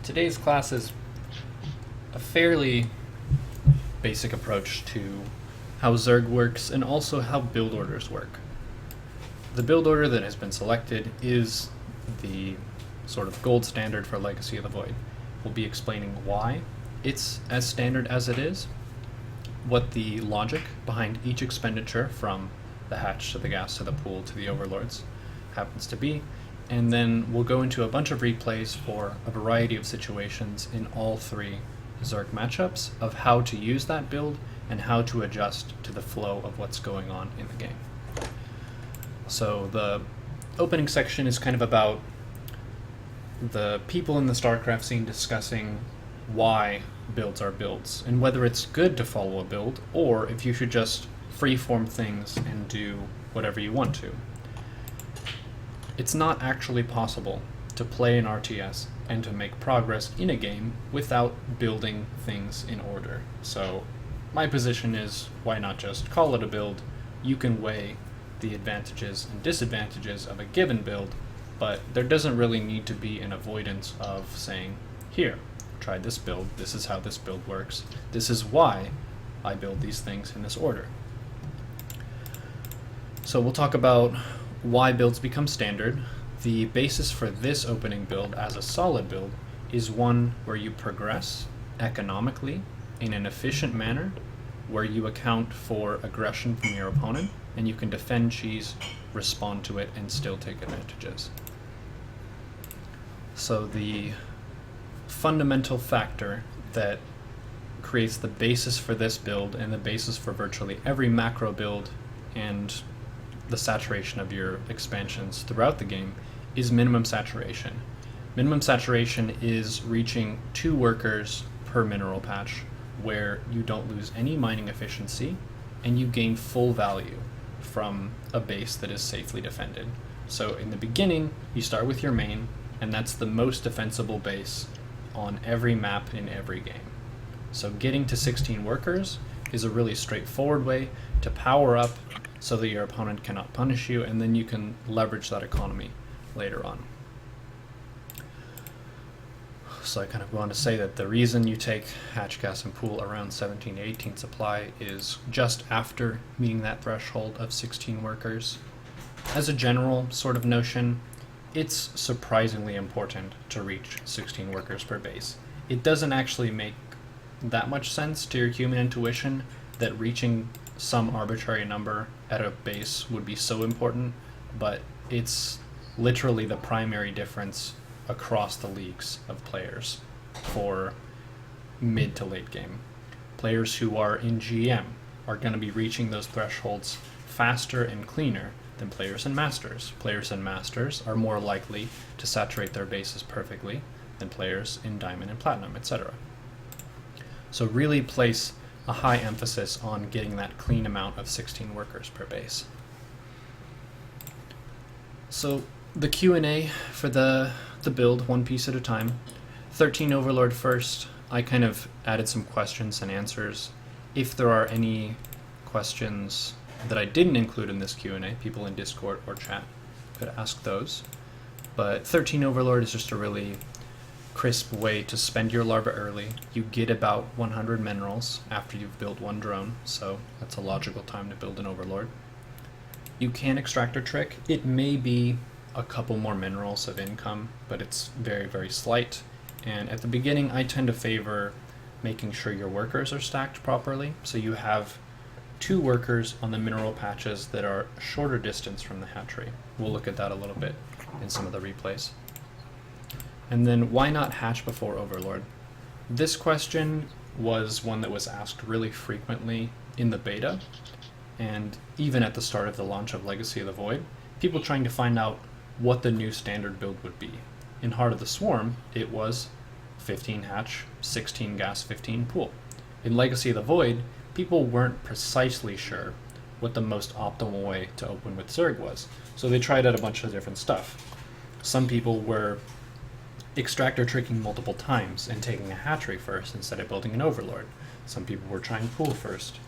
Today's class is a fairly basic approach to how Zerg works and also how build orders work. The build order that has been selected is the sort of gold standard for Legacy of the Void. We'll be explaining why it's as standard as it is, what the logic behind each expenditure from the hatch to the gas to the pool to the overlords happens to be, and then we'll go into a bunch of replays for a variety of situations in all three Zerg matchups of how to use that build and how to adjust to the flow of what's going on in the game. So the opening section is kind of about the people in the StarCraft scene discussing why builds are builds and whether it's good to follow a build or if you should just freeform things and do whatever you want to. It's not actually possible to play an RTS and to make progress in a game without building things in order. So my position is, why not just call it a build? You can weigh the advantages and disadvantages of a given build, but there doesn't really need to be an avoidance of saying, here, try this build, this is how this build works, this is why I build these things in this order. So we'll talk about why builds become standard. The basis for this opening build as a solid build is one where you progress economically in an efficient manner, where you account for aggression from your opponent, and you can defend cheese, respond to it, and still take advantages. So the fundamental factor that creates the basis for this build and the basis for virtually every macro build and the saturation of your expansions throughout the game is minimum saturation. Minimum saturation is reaching 2 workers per mineral patch where you don't lose any mining efficiency and you gain full value from a base that is safely defended. So in the beginning, you start with your main, and that's the most defensible base on every map in every game. So getting to 16 workers is a really straightforward way to power up so that your opponent cannot punish you, and then you can leverage that economy later on. So I kind of want to say that the reason you take hatch, gas, and pool around 17 to 18 supply is just after meeting that threshold of 16 workers. As a general sort of notion, it's surprisingly important to reach 16 workers per base. It doesn't actually make that much sense to your human intuition that reaching some arbitrary number at a base would be so important, but it's literally the primary difference across the leagues of players for mid to late game. Players who are in GM are going to be reaching those thresholds faster and cleaner than players in Masters. Players in Masters are more likely to saturate their bases perfectly than players in Diamond and Platinum, etc. So really place a high emphasis on getting that clean amount of 16 workers per base. So the Q&A for the build, one piece at a time. 13 Overlord first. I kind of added some questions and answers. If there are any questions that I didn't include in this Q&A, people in Discord or chat could ask those. But 13 Overlord is just a really crisp way to spend your larva early. You get about 100 minerals after you've built 1 drone, so that's a logical time to build an Overlord. You can extractor trick. It may be a couple more minerals of income, but it's very, very slight. And at the beginning, I tend to favor making sure your workers are stacked properly, so you have 2 workers on the mineral patches that are a shorter distance from the hatchery. We'll look at that a little bit in some of the replays. And then why not hatch before Overlord? This question was one that was asked really frequently in the beta, and even at the start of the launch of Legacy of the Void, people trying to find out what the new standard build would be. In Heart of the Swarm, it was 15 hatch, 16 gas, 15 pool. In Legacy of the Void, people weren't precisely sure what the most optimal way to open with Zerg was, so they tried out a bunch of different stuff. Some people were extractor tricking multiple times and taking a hatchery first instead of building an Overlord. Some people were trying pool first.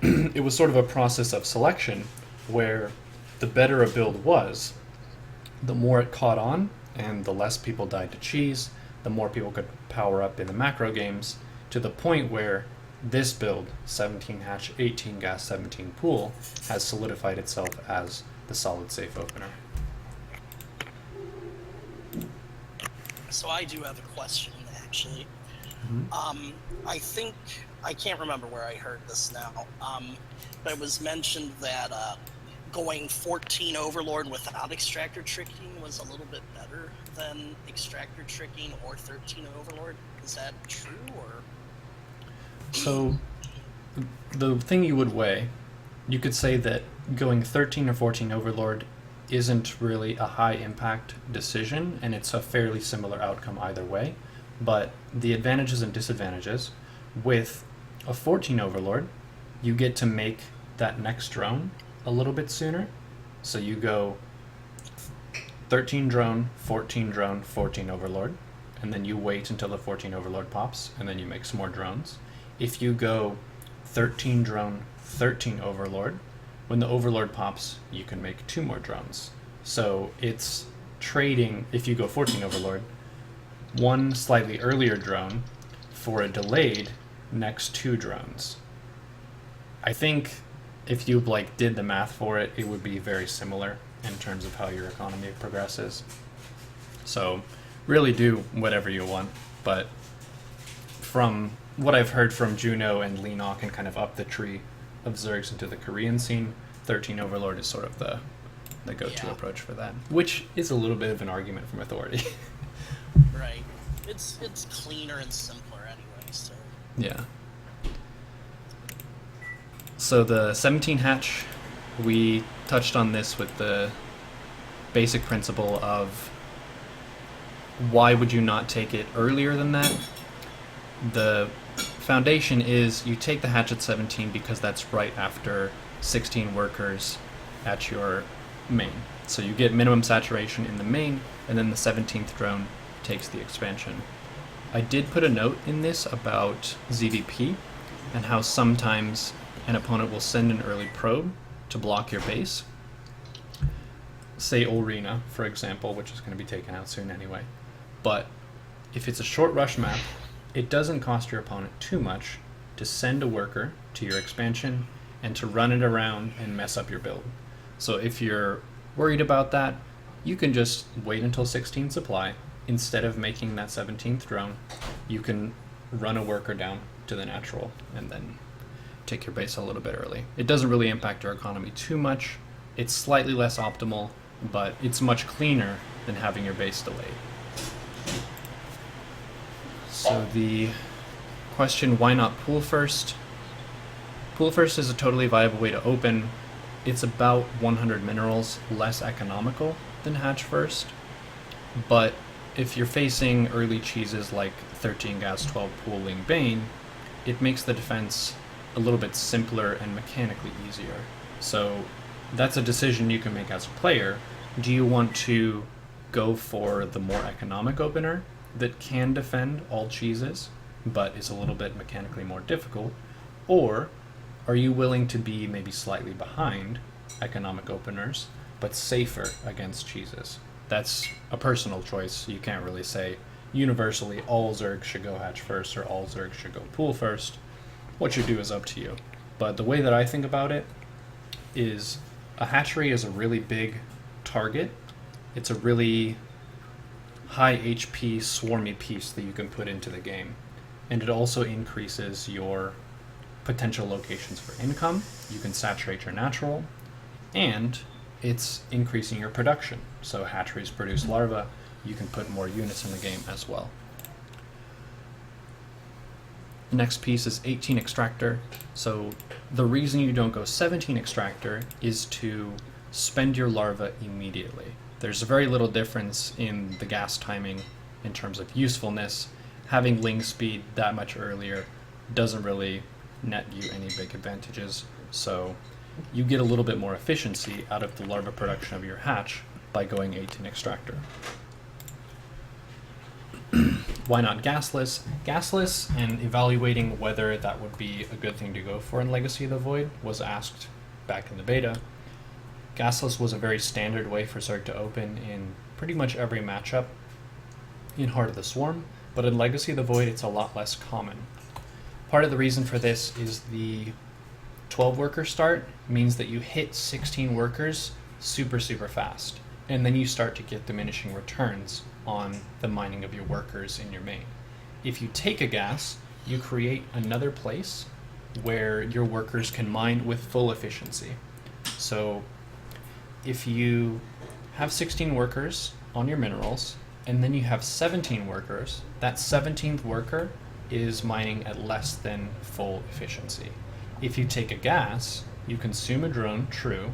It was sort of a process of selection where the better a build was, the more it caught on and the less people died to cheese, the more people could power up in the macro games, to the point where this build, 17 hatch, 18 gas, 17 pool, has solidified itself as the solid safe opener. So I do have a question, actually. I think, I can't remember where I heard this now, but it was mentioned that going 14 Overlord without Extractor Tricking was a little bit better than Extractor Tricking or 13 Overlord. Is that true, or? So, the thing you would weigh, you could say that going 13 or 14 Overlord isn't really a high impact decision, and it's a fairly similar outcome either way. But the advantages and disadvantages, with a 14 Overlord, you get to make that next drone a little bit sooner. So you go 13 drone, 14 drone, 14 Overlord, and then you wait until the 14 Overlord pops, and then you make some more drones. If you go 13 drone, 13 Overlord, when the Overlord pops, you can make 2 more drones. So it's trading, if you go 14 Overlord, one slightly earlier drone for a delayed next 2 drones. I think if you did the math for it, it would be very similar in terms of how your economy progresses. So really do whatever you want, but from what I've heard from Juno and Leenock and kind of up the tree of Zergs into the Korean scene, 13 Overlord is sort of the go-to approach for that, which is a little bit of an argument from authority. Right. It's cleaner and simpler anyway, so. Yeah. So the 17 hatch, we touched on this with the basic principle of why would you not take it earlier than that? The foundation is you take the hatch at 17 because that's right after 16 workers at your main. So you get minimum saturation in the main, and then the 17th drone takes the expansion. I did put a note in this about ZVP and how sometimes an opponent will send an early probe to block your base. Say Ulrina, for example, which is going to be taken out soon anyway. But if it's a short rush map, it doesn't cost your opponent too much to send a worker to your expansion and to run it around and mess up your build. So if you're worried about that, you can just wait until 16 supply. Instead of making that 17th drone, you can run a worker down to the natural and then take your base a little bit early. It doesn't really impact your economy too much. It's slightly less optimal, but it's much cleaner than having your base delayed. So the question, why not pool first? Pool first is a totally viable way to open. It's about 100 minerals less economical than hatch first, but if you're facing early cheeses like 13 gas 12 pooling Bane, it makes the defense a little bit simpler and mechanically easier. So that's a decision you can make as a player. Do you want to go for the more economic opener that can defend all cheeses, but is a little bit mechanically more difficult? Or are you willing to be maybe slightly behind economic openers, but safer against cheeses? That's a personal choice. You can't really say universally all Zerg should go hatch first or all Zerg should go pool first. What you do is up to you. But the way that I think about it is a hatchery is a really big target. It's a really high HP swarmy piece that you can put into the game. And it also increases your potential locations for income. You can saturate your natural, and it's increasing your production. So hatcheries produce larvae, you can put more units in the game as well. Next piece is 18 extractor. So the reason you don't go 17 extractor is to spend your larva immediately. There's very little difference in the gas timing in terms of usefulness. Having ling speed that much earlier doesn't really net you any big advantages. So you get a little bit more efficiency out of the larva production of your hatch by going 18 extractor. Why not gasless? Gasless, and evaluating whether that would be a good thing to go for in Legacy of the Void, was asked back in the beta. Gasless was a very standard way for Zerg to open in pretty much every matchup. in Heart of the Swarm, but in Legacy of the Void it's a lot less common. Part of the reason for this is the 12 worker start means that you hit 16 workers super fast, and then you start to get diminishing returns on the mining of your workers in your main. If you take a gas, you create another place where your workers can mine with full efficiency. So if you have 16 workers on your minerals, and then you have 17 workers, that 17th worker is mining at less than full efficiency. If you take a gas, you consume a drone, true,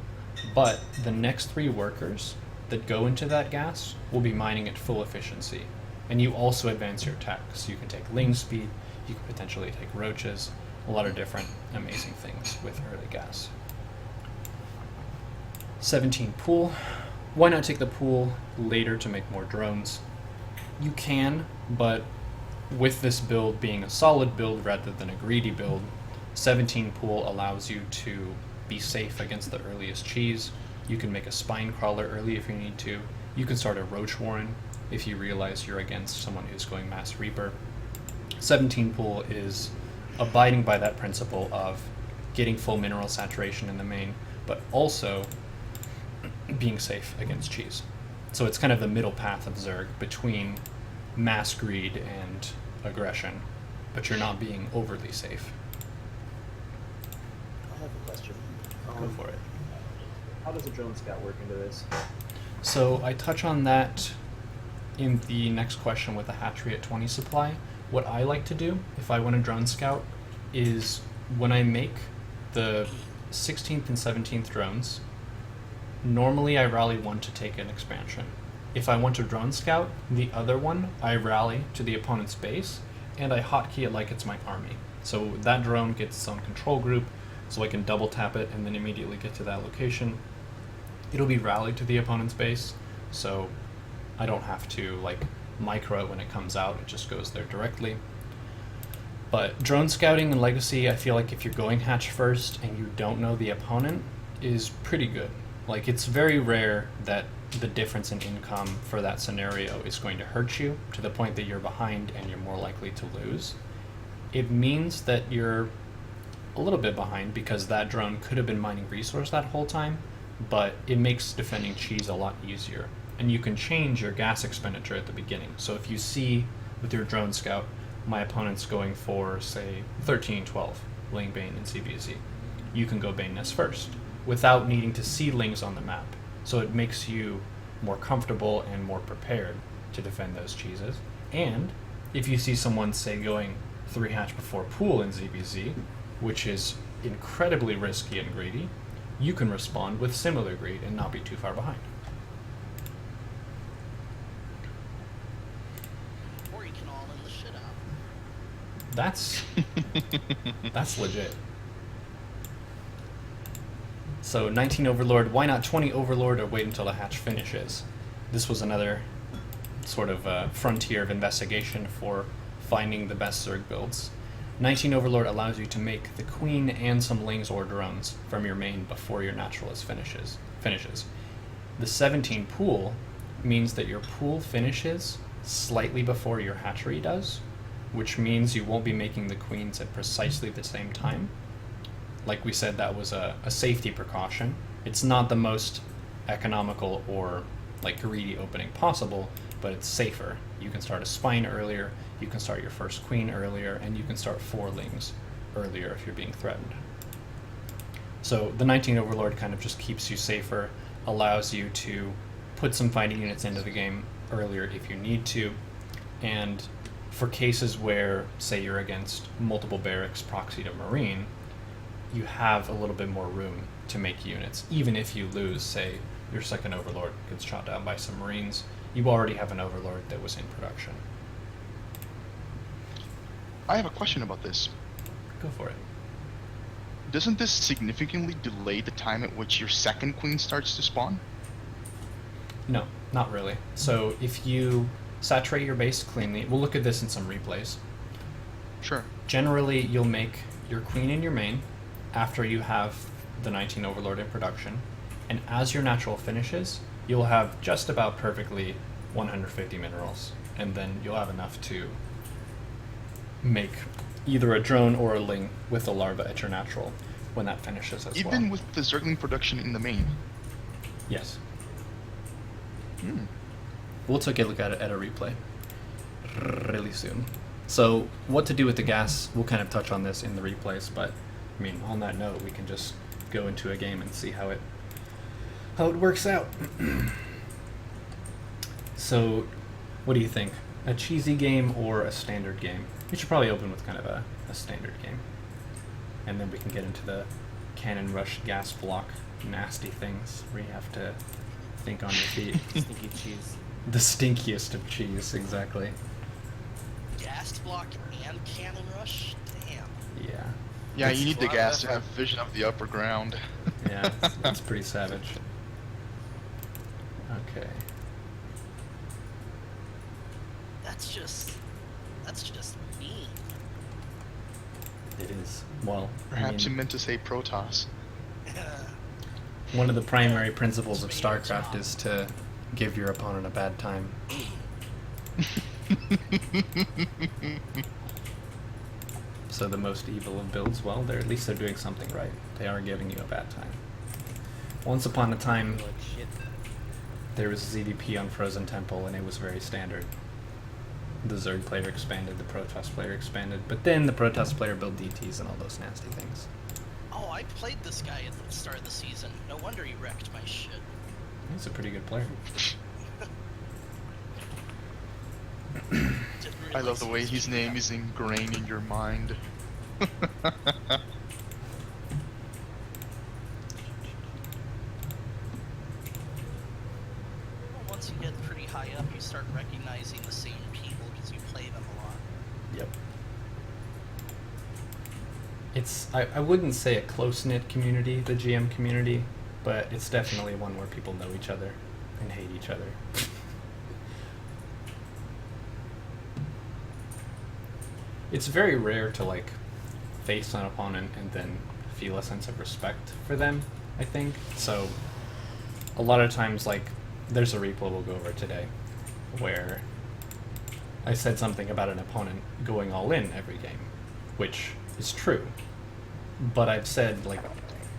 but the next 3 workers that go into that gas will be mining at full efficiency. And you also advance your tech, so you can take ling speed, you can potentially take roaches, a lot of different amazing things with early gas. 17 pool. Why not take the pool later to make more drones? You can, but with this build being a solid build rather than a greedy build, 17 pool allows you to be safe against the earliest cheese. You can make a spine crawler early if you need to. You can start a roach warren if you realize you're against someone who's going mass reaper. 17 pool is abiding by that principle of getting full mineral saturation in the main, but also being safe against cheese. So it's kind of the middle path of Zerg between mass greed and aggression, but you're not being overly safe. I have a question. Go for it. How does a drone scout work into this? So I touch on that in the next question with the hatchery at 20 supply. What I like to do if I want a drone scout is when I make the 16th and 17th drones, normally I rally one to take an expansion. If I want a drone scout, the other one I rally to the opponent's base and I hotkey it like it's my army. So that drone gets its own control group, so I can double tap it and then immediately get to that location. It'll be rallied to the opponent's base, so I don't have to like micro it when it comes out, it just goes there directly. But drone scouting in Legacy, I feel like if you're going hatch first and you don't know the opponent, is pretty good. Like, it's very rare that the difference in income for that scenario is going to hurt you to the point that you're behind and you're more likely to lose. It means that you're a little bit behind because that drone could have been mining resource that whole time, but it makes defending cheese a lot easier. And you can change your gas expenditure at the beginning. So if you see with your drone scout, my opponent's going for, say, 13, 12, Ling, Bane, and CBZ, you can go Bane Nest first without needing to see Lings on the map. So it makes you more comfortable and more prepared to defend those cheeses. And if you see someone, say, going 3 hatch before pool in ZBZ, which is incredibly risky and greedy, you can respond with similar greed and not be too far behind. Or you can all in the shit out. That's legit. So 19 Overlord, why not 20 Overlord or wait until the hatch finishes? This was another sort of frontier of investigation for finding the best Zerg builds. 19 Overlord allows you to make the Queen and some Lings or drones from your main before your Naturalist finishes. The 17 pool means that your pool finishes slightly before your hatchery does, which means you won't be making the Queens at precisely the same time. Like we said, that was a safety precaution. It's not the most economical or like greedy opening possible, but it's safer. You can start a spine earlier, you can start your first queen earlier, and you can start 4 Lings earlier if you're being threatened. So the 19 Overlord kind of just keeps you safer, allows you to put some fighting units into the game earlier if you need to, and for cases where, say, you're against multiple barracks proxy to Marine, you have a little bit more room to make units. Even if you lose, say, your second Overlord gets shot down by some Marines, you already have an Overlord that was in production. I have a question about this. Go for it. Doesn't this significantly delay the time at which your second queen starts to spawn? No, not really. So if you saturate your base cleanly, we'll look at this in some replays. Sure. Generally, you'll make your queen in your main after you have the 19 Overlord in production, and as your natural finishes, you'll have just about perfectly 150 minerals and then you'll have enough to make either a drone or a ling with a larva at your natural when that finishes as well. Even with the Zergling production in the main. Yes. Hmm. We'll take a look at it at a replay really soon. So what to do with the gas, we'll kind of touch on this in the replays, but I mean, on that note, we can just go into a game and see how it works out. So what do you think? A cheesy game or a standard game? We should probably open with kind of a standard game. And then we can get into the cannon rush gas block nasty things where you have to think on your feet. Stinky cheese. The stinkiest of cheese, exactly. Gas block and cannon rush? Damn. Yeah. Yeah, It's you need the a lot of gas to effort. have vision of the upper ground. Yeah, it's pretty savage. Okay. That's just mean. It is. Well, Perhaps I you mean, meant to say Protoss. one of the primary principles of It's made its StarCraft job. is to give your opponent a bad time. So the most evil of builds, well, at least they're doing something right. They are giving you a bad time. Once upon a time, Like shit. there was ZDP on Frozen Temple, and it was very standard. The Zerg player expanded, the Protoss player expanded, but then the Protoss player built DTs and all those nasty things. Oh, I played this guy at the start of the season. No wonder he wrecked my shit. He's a pretty good player. Didn't I love realize the he way was his doing name that. is ingrained in your mind. Once you get pretty high up, you start recognizing the same people because you play them a lot. Yep. It's, I wouldn't say a close-knit community, the GM community, but it's definitely one where people know each other and hate each other. It's very rare to, like, face an opponent and then feel a sense of respect for them, I think. So, a lot of times, like, there's a replay we'll go over today where I said something about an opponent going all in every game, which is true. But I've said, like,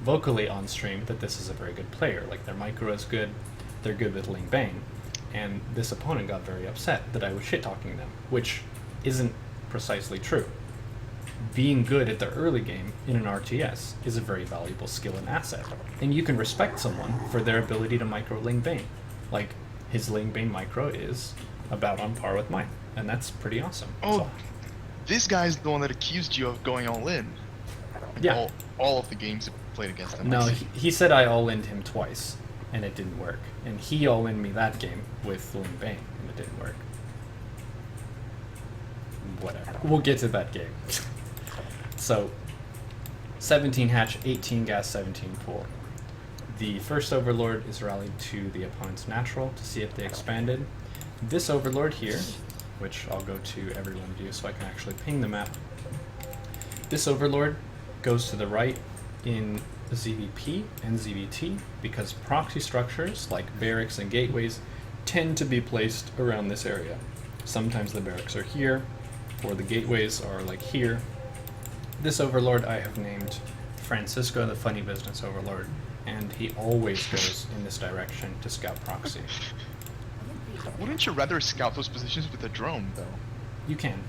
vocally on stream that this is a very good player. Like, their micro is good, they're good with Ling Bane. And this opponent got very upset that I was shit-talking them, which isn't precisely true. Being good at the early game in an RTS is a very valuable skill and asset. And you can respect someone for their ability to micro Ling Bane. Like, his Ling Bane micro is about on par with mine, and that's pretty awesome. Oh, So, this guy's the one that accused you of going all in. Like, Yeah. All of the games you played against him. no, he said I all-in'd him twice, and it didn't work. And he all-in me that game with Ling Bane, and it didn't work. Whatever. We'll get to that game. So, 17 hatch, 18 gas, 17 pool. The first Overlord is rallied to the opponent's natural to see if they expanded. This Overlord here, which I'll go to everyone view so I can actually ping the map. This Overlord goes to the right in ZVP and ZVT because proxy structures like barracks and gateways tend to be placed around this area. Sometimes the barracks are here, or the gateways are like here. This Overlord I have named Francisco the Funny Business Overlord, and he always goes in this direction to scout proxy. Wouldn't you rather scout those positions with a drone, though? You can.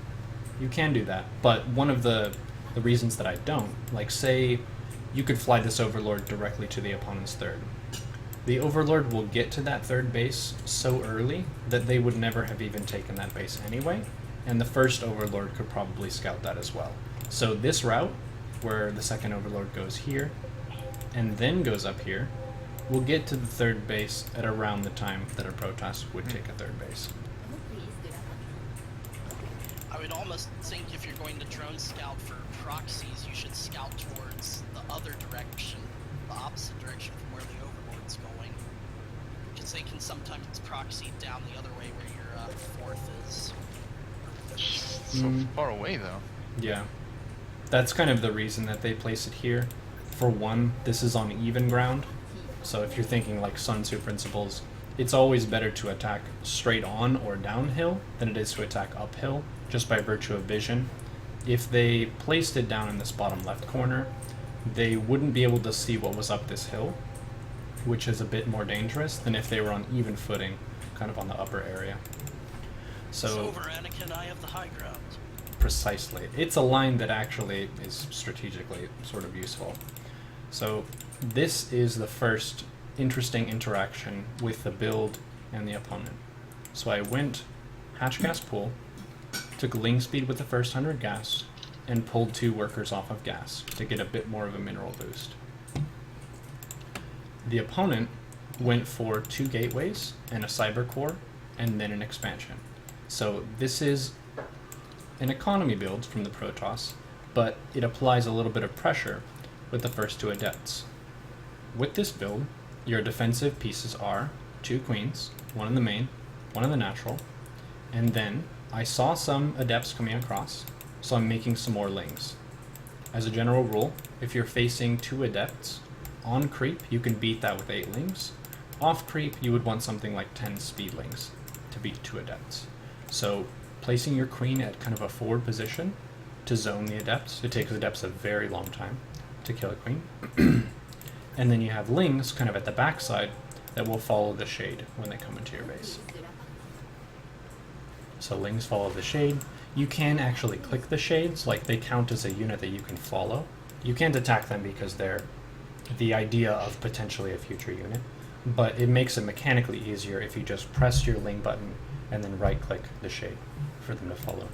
You can do that, but one of the reasons that I don't, like say you could fly this Overlord directly to the opponent's third. The Overlord will get to that third base so early that they would never have even taken that base anyway, and the first Overlord could probably scout that as well. So this route, where the second Overlord goes here, and then goes up here, will get to the third base at around the time that a Protoss would take a third base. I would almost think if you're going to drone scout for proxies, you should scout towards the other direction, the opposite direction from where the Overlord's going. Because they can sometimes proxy down the other way where your fourth is. So far away, though. Yeah. That's kind of the reason that they place it here. For one, this is on even ground. So if you're thinking like Sun Tzu principles, it's always better to attack straight on or downhill than it is to attack uphill, just by virtue of vision. If they placed it down in this bottom left corner, they wouldn't be able to see what was up this hill, which is a bit more dangerous than if they were on even footing, kind of on the upper area. It's over, Anakin. I have the high ground. Precisely. It's a line that actually is strategically sort of useful. So this is the first interesting interaction with the build and the opponent. So I went hatch gas pool, took ling speed with the first 100 gas, and pulled 2 workers off of gas to get a bit more of a mineral boost. The opponent went for 2 gateways and a cyber core, and then an expansion. So this is an economy build from the Protoss, but it applies a little bit of pressure with the first 2 adepts. With this build, your defensive pieces are 2 queens, 1 in the main, 1 in the natural, and then I saw some adepts coming across, so I'm making some more lings. As a general rule, if you're facing 2 adepts, on creep you can beat that with 8 lings. Off creep you would want something like 10 speedlings to beat 2 adepts. So placing your queen at kind of a forward position to zone the adepts, it takes adepts a very long time to kill a queen. And then you have lings kind of at the backside that will follow the shade when they come into your base. So lings follow the shade. You can actually click the shades, like they count as a unit that you can follow. You can't attack them because they're the idea of potentially a future unit, but it makes it mechanically easier if you just press your ling button and then right click the shade for them to follow.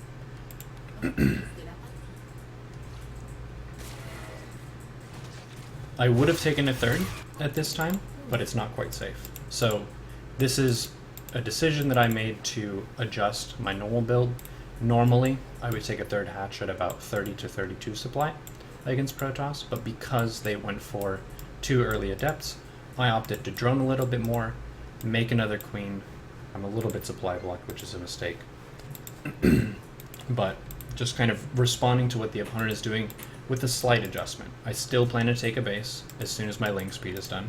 I would have taken a 3rd at this time, but it's not quite safe. So this is a decision that I made to adjust my normal build. Normally, I would take a 3rd hatch at about 30 to 32 supply against Protoss, but because they went for 2 early adepts, I opted to drone a little bit more, make another queen. I'm a little bit supply blocked, which is a mistake. But just kind of responding to what the opponent is doing with a slight adjustment. I still plan to take a base as soon as my ling speed is done.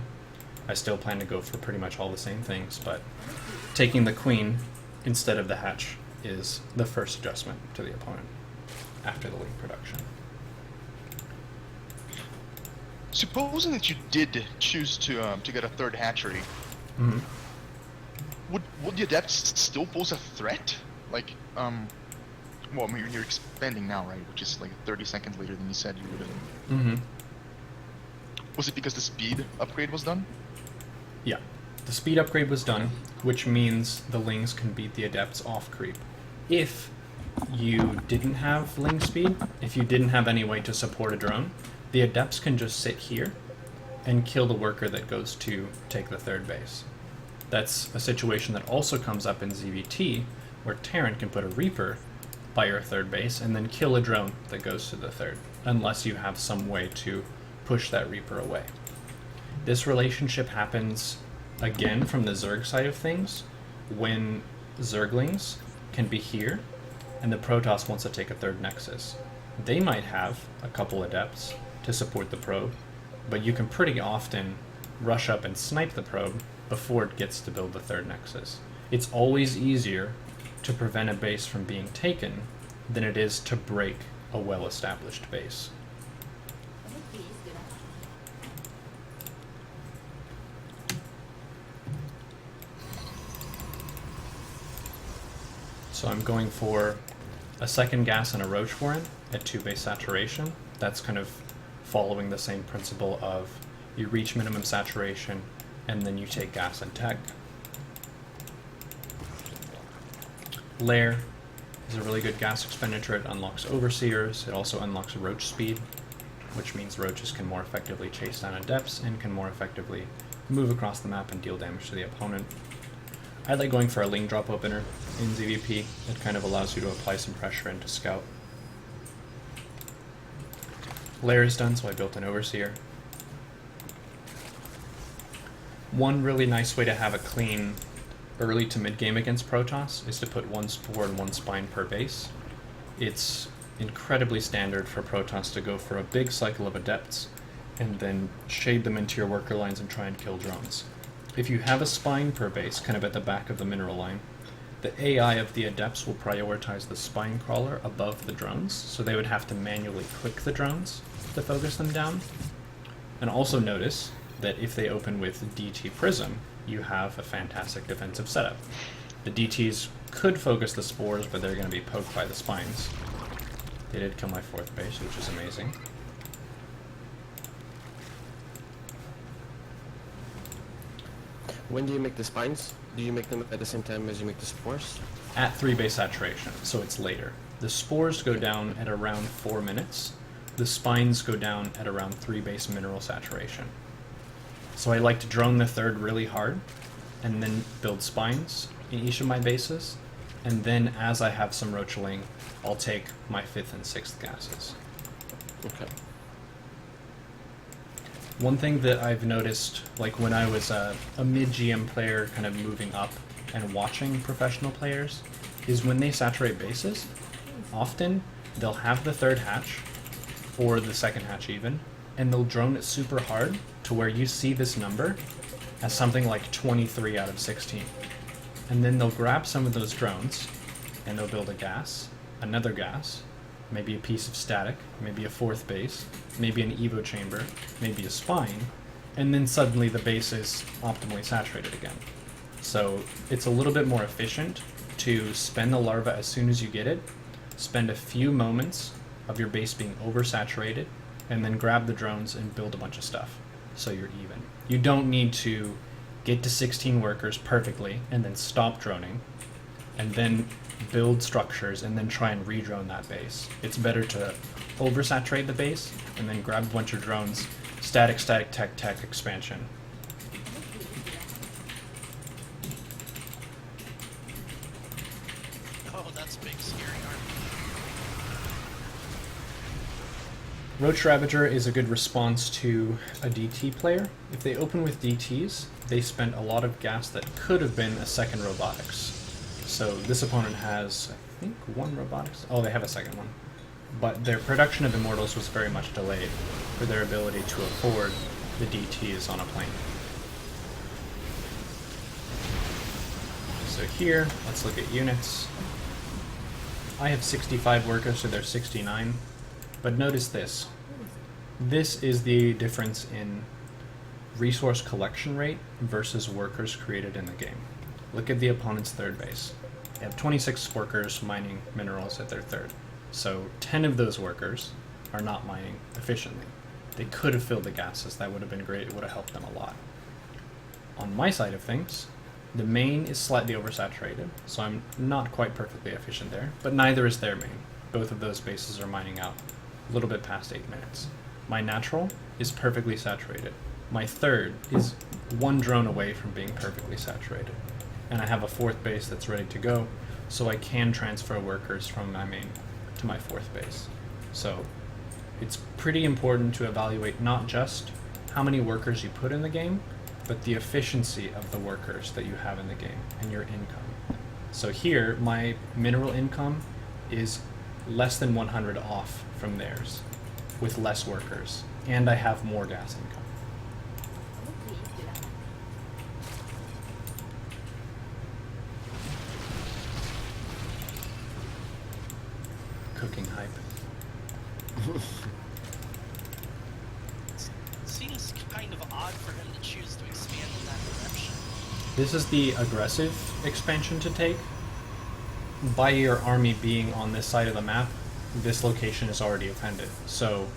I still plan to go for pretty much all the same things, but taking the queen instead of the hatch is the first adjustment to the opponent after the ling production. Supposing that you did choose to get a 3rd hatchery, Mm-hmm. would the adepts still pose a threat? Like, well, I mean, you're expanding now, right? Which is like 30 seconds later than you said you would have. Mm-hmm. Was it because the speed upgrade was done? Yeah. The speed upgrade was done, which means the lings can beat the adepts off creep. If you didn't have ling speed, if you didn't have any way to support a drone, the adepts can just sit here and kill the worker that goes to take the 3rd base. That's a situation that also comes up in ZVT, where Terran can put a Reaper by your 3rd base and then kill a drone that goes to the 3rd, unless you have some way to push that Reaper away. This relationship happens again from the Zerg side of things, when Zerglings can be here and the Protoss wants to take a 3rd Nexus. They might have a couple adepts to support the probe, but you can pretty often rush up and snipe the probe before it gets to build the 3rd Nexus. It's always easier to prevent a base from being taken than it is to break a well-established base. So I'm going for a 2nd gas and a Roach Warren at 2 base saturation. That's kind of following the same principle of you reach minimum saturation and then you take gas and tech. Lair is a really good gas expenditure. It unlocks Overseers. It also unlocks Roach speed, which means Roaches can more effectively chase down adepts and can more effectively move across the map and deal damage to the opponent. I like going for a ling drop opener in ZVP. It kind of allows you to apply some pressure into scout. Lair is done, so I built an Overseer. One really nice way to have a clean early to mid game against Protoss is to put 1 Spore and 1 Spine per base. It's incredibly standard for Protoss to go for a big cycle of adepts and then shade them into your worker lines and try and kill drones. if you have a spine per base, kind of at the back of the mineral line, the AI of the adepts will prioritize the spine crawler above the drones, so they would have to manually click the drones to focus them down. And also notice that if they open with DT Prism, you have a fantastic defensive setup. The DTs could focus the spores, but they're going to be poked by the spines. They did kill my 4th base, which is amazing. When do you make the spines? Do you make them at the same time as you make the spores? At 3 base saturation, so it's later. The spores go down at around 4 minutes. The spines go down at around 3 base mineral saturation. So I like to drone the 3rd really hard, and then build spines in each of my bases, and then as I have some roachling, I'll take my 5th and 6th gases. Okay. One thing that I've noticed, like when I was a mid-GM player kind of moving up and watching professional players, is when they saturate bases, often they'll have the 3rd hatch, or the 2nd hatch even, and they'll drone it super hard to where you see this number as something like 23 out of 16. And then they'll grab some of those drones, and they'll build a gas, another gas, maybe a piece of static, maybe a 4th base, maybe an evo chamber, maybe a spine, and then suddenly the base is optimally saturated again. So it's a little bit more efficient to spend the larva as soon as you get it, spend a few moments of your base being oversaturated, and then grab the drones and build a bunch of stuff, so you're even. You don't need to get to 16 workers perfectly, and then stop droning, and then build structures, and then try and redrone that base. It's better to oversaturate the base, and then grab a bunch of drones, static, static, tech, tech, expansion. Oh, that's big, scary army. Roach Ravager is a good response to a DT player. If they open with DTs, they spend a lot of gas that could have been a 2nd robotics. So this opponent has, I think, 1 robotics. Oh, they have a 2nd one. But their production of Immortals was very much delayed for their ability to afford the DTs on a plane. So here, let's look at units. I have 65 workers, so there's 69. But notice this. This is the difference in resource collection rate versus workers created in the game. Look at the opponent's 3rd base. They have 26 workers mining minerals at their 3rd. So 10 of those workers are not mining efficiently. They could have filled the gases. That would have been great. It would have helped them a lot. On my side of things, the main is slightly oversaturated, so I'm not quite perfectly efficient there, but neither is their main. Both of those bases are mining out a little bit past 8 minutes. My natural is perfectly saturated. My 3rd is 1 drone away from being perfectly saturated. And I have a 4th base that's ready to go, so I can transfer workers from my main to my 4th base. So it's pretty important to evaluate not just how many workers you put in the game, but the efficiency of the workers that you have in the game and your income. So here, my mineral income is less than 100 off from theirs, with less workers, and I have more gas income. Cooking hype. Seems kind of odd for him to choose to expand in that direction. This is the aggressive expansion to take. By your army being on this side of the map, this location is already offended. So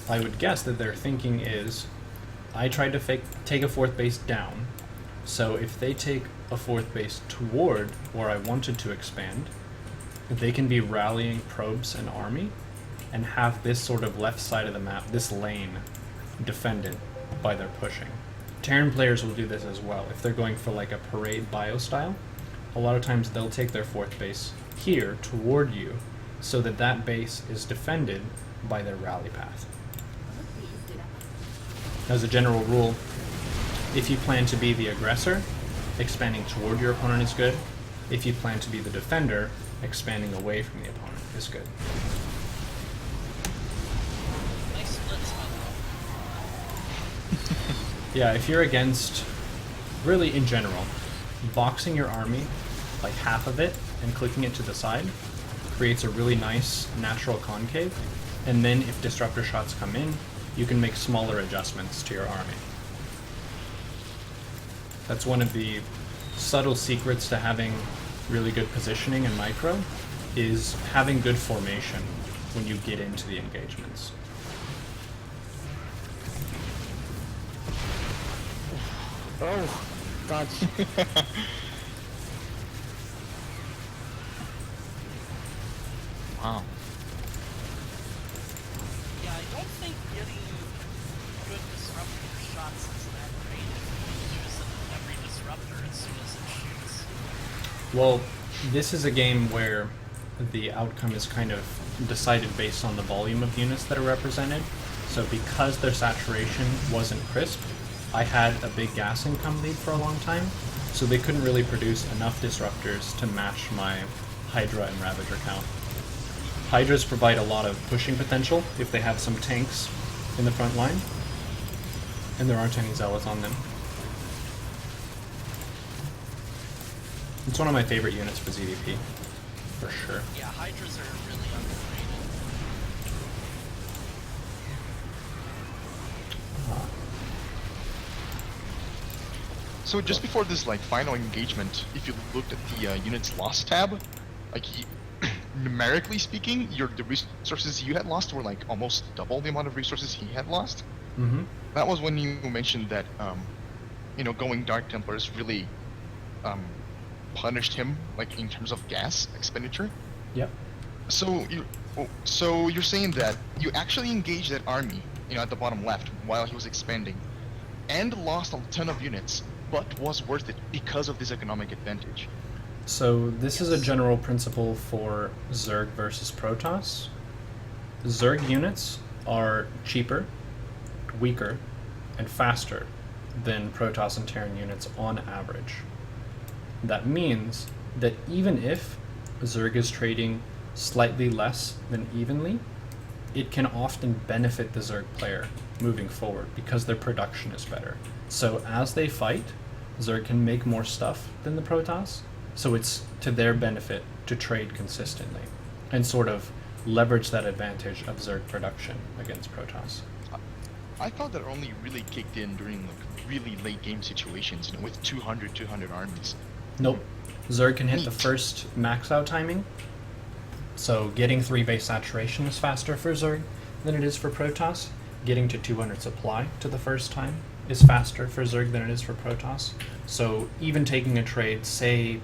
I would guess that their thinking is, I tried to take a 4th base down, so if they take a 4th base toward where I wanted to expand, they can be rallying probes and army and have this sort of left side of the map, this lane, defended by their pushing. Terran players will do this as well. If they're going for like a parade bio style, a lot of times they'll take their 4th base here toward you so that that base is defended by their rally path. As a general rule, if you plan to be the aggressor, expanding toward your opponent is good. If you plan to be the defender, expanding away from the opponent is good. Nice splits, by the way. Yeah, if you're against really in general, boxing your army, like half of it, and clicking it to the side, creates a really nice natural concave, and then if disruptor shots come in, you can make smaller adjustments to your army. That's one of the subtle secrets to having really good positioning in micro, is having good formation when you get into the engagements. Oh, dodge. Wow. Yeah, I don't think getting good disruptor shots is that great if you use every disruptor as soon as it shoots. Well, this is a game where the outcome is kind of decided based on the volume of units that are represented. So because their saturation wasn't crisp, I had a big gas income lead for a long time, so they couldn't really produce enough disruptors to match my Hydra and Ravager count. Hydras provide a lot of pushing potential if they have some tanks in the front line, and there aren't any zealots on them. It's one of my favorite units for ZDP, for sure. Yeah, Hydras are really underrated. So just before this like final engagement, if you looked at the units lost tab, like numerically speaking, the resources you had lost were like almost double the amount of resources he had lost. Mm-hmm. That was when you mentioned that going Dark Templars really punished him like in terms of gas expenditure. Yep. So you're saying that you actually engaged that army, at the bottom left while he was expanding, and lost a ton of units, but was worth it because of this economic advantage. So this is a general principle for Zerg versus Protoss. Zerg units are cheaper, weaker, and faster than Protoss and Terran units on average. That means that even if Zerg is trading slightly less than evenly, it can often benefit the Zerg player moving forward because their production is better. So as they fight, Zerg can make more stuff than the Protoss, so it's to their benefit to trade consistently and sort of leverage that advantage of Zerg production against Protoss. I thought that only really kicked in during like really late game situations, with 200 armies. Nope. Zerg can hit the Neat. first max out timing, so getting 3 base saturation is faster for Zerg than it is for Protoss. Getting to 200 supply to the first time is faster for Zerg than it is for Protoss. So even taking a trade, say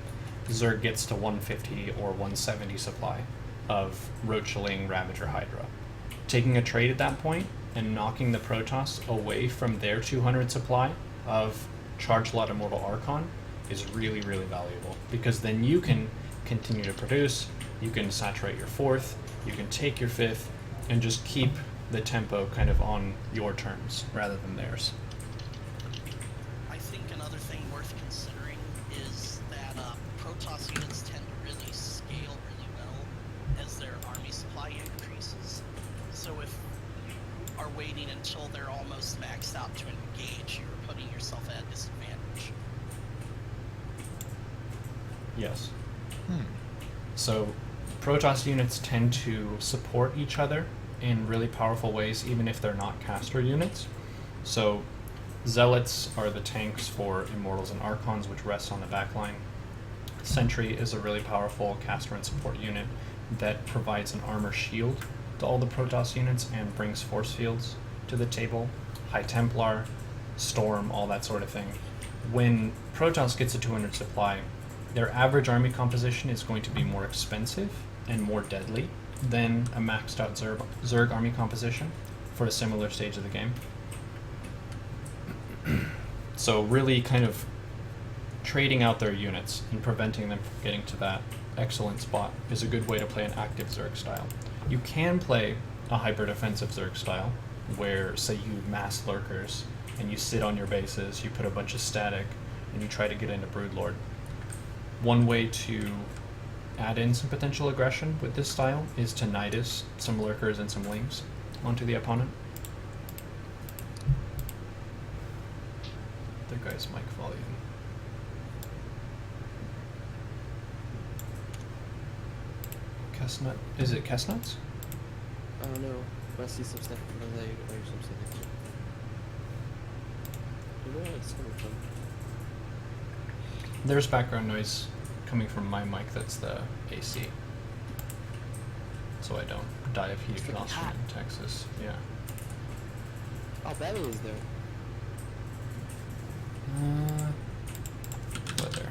Zerg gets to 150 or 170 supply of Roachling, Ravager, Hydra. Taking a trade at that point and knocking the Protoss away from their 200 supply of Charge Lot Immortal Archon is really, really valuable, because then you can continue to produce, you can saturate your 4th, you can take your 5th, and just keep the tempo kind of on your terms rather than theirs. I think another thing worth considering is that Protoss units tend to really scale really well as their army supply increases. So if you are waiting until they're almost maxed out to engage, you're putting yourself at a disadvantage. Yes. So Protoss units tend to support each other in really powerful ways, even if they're not caster units. So Zealots are the tanks for Immortals and Archons, which rest on the backline. Sentry is a really powerful caster and support unit that provides an armor shield to all the Protoss units and brings force fields to the table. High Templar, Storm, all that sort of thing. When Protoss gets a 200 supply, their average army composition is going to be more expensive and more deadly than a maxed out Zerg army composition for a similar stage of the game. So really kind of trading out their units and preventing them from getting to that excellent spot is a good way to play an active Zerg style. You can play a hyper defensive Zerg style where, say, you mass lurkers and you sit on your bases, you put a bunch of static, and you try to get into Broodlord. One way to add in some potential aggression with this style is to Nidus some lurkers and some lings onto the opponent. The guy's mic volume. Chestnut. Is it Chestnuts? I don't know. I see some stuff over there or something. You know where it's coming from? There's background noise coming from my mic. That's the AC. So I don't die of heat It's getting exhaustion hot. in Texas. Yeah. Oh, Battle is there. Weather.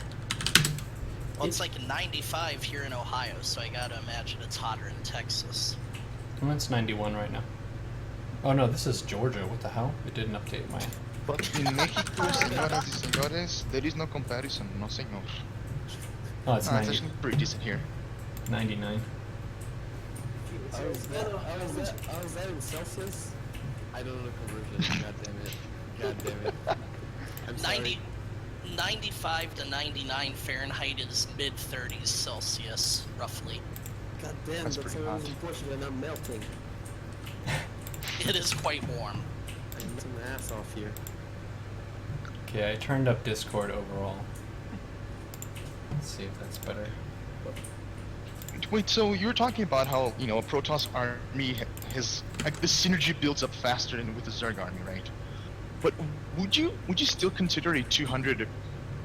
Well, it's like 95 here in Ohio, so I gotta imagine it's hotter in Texas. Well, it's 91 right now. Oh no, this is Georgia. What the hell? It didn't update my. But in Mexico, señoras y señores, there is no comparison, no señor. Oh, it's It's 90, actually pretty decent here. 99. How is that in Celsius? I don't know conversion. God damn it. God damn it. I'm sorry. 95 to 99 Fahrenheit is mid-30s Celsius, roughly. God damn, That's that's pretty hot. always unfortunate and I'm melting. It is quite warm. I'm melting my ass off here. Okay, I turned up Discord overall. Let's see if that's better. Wait, so you were talking about how, you know, a Protoss army has, like, the synergy builds up faster than with the Zerg army, right? But would you still consider a 200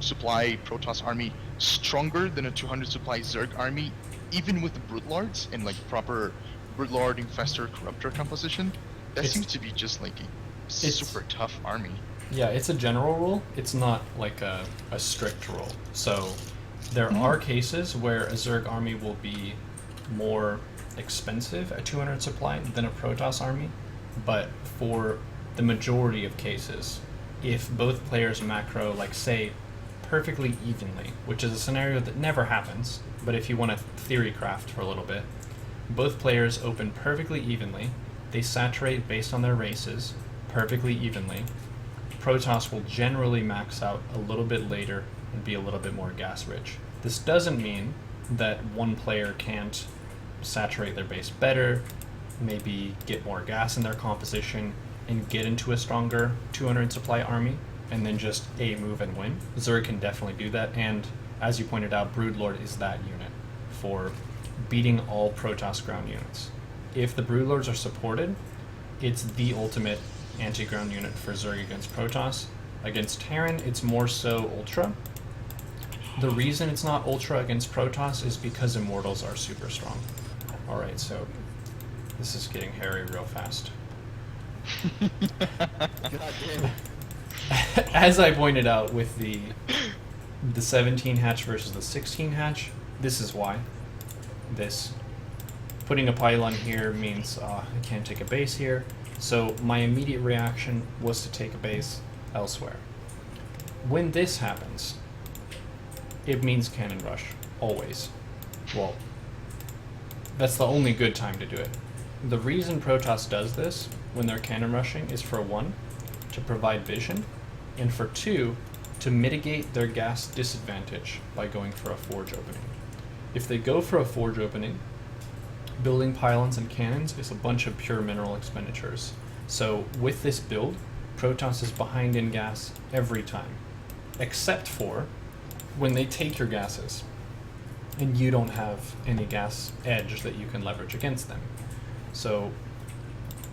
supply Protoss army stronger than a 200 supply Zerg army, even with the Broodlords and like proper Broodlord Infestor Corruptor composition? That It's- seems to be just like a super tough army. Yeah, it's a general rule. It's not like a strict rule. So there are cases where a Zerg army will be more expensive at 200 supply than a Protoss army, but for the majority of cases, if both players macro, like say, perfectly evenly, which is a scenario that never happens, but if you want to theory craft for a little bit, both players open perfectly evenly, they saturate based on their races perfectly evenly, Protoss will generally max out a little bit later and be a little bit more gas rich. This doesn't mean that one player can't saturate their base better, maybe get more gas in their composition, and get into a stronger 200 supply army, and then just A move and win. Zerg can definitely do that, and as you pointed out, Broodlord is that unit for beating all Protoss ground units. If the Broodlords are supported, it's the ultimate anti-ground unit for Zerg against Protoss. Against Terran, it's more so Ultra. The reason it's not Ultra against Protoss is because Immortals are super strong. Alright, so this is getting hairy real fast. God damn it. As I pointed out with the 17 hatch versus the 16 hatch, this is why. This putting a pylon here means I can't take a base here. So my immediate reaction was to take a base elsewhere. When this happens, it means cannon rush, always. Well, that's the only good time to do it. The reason Protoss does this when they're cannon rushing is for one, to provide vision, and for two, to mitigate their gas disadvantage by going for a forge opening. If they go for a forge opening, building pylons and cannons is a bunch of pure mineral expenditures. So with this build, Protoss is behind in gas every time, except for when they take your gases, and you don't have any gas edge that you can leverage against them. So,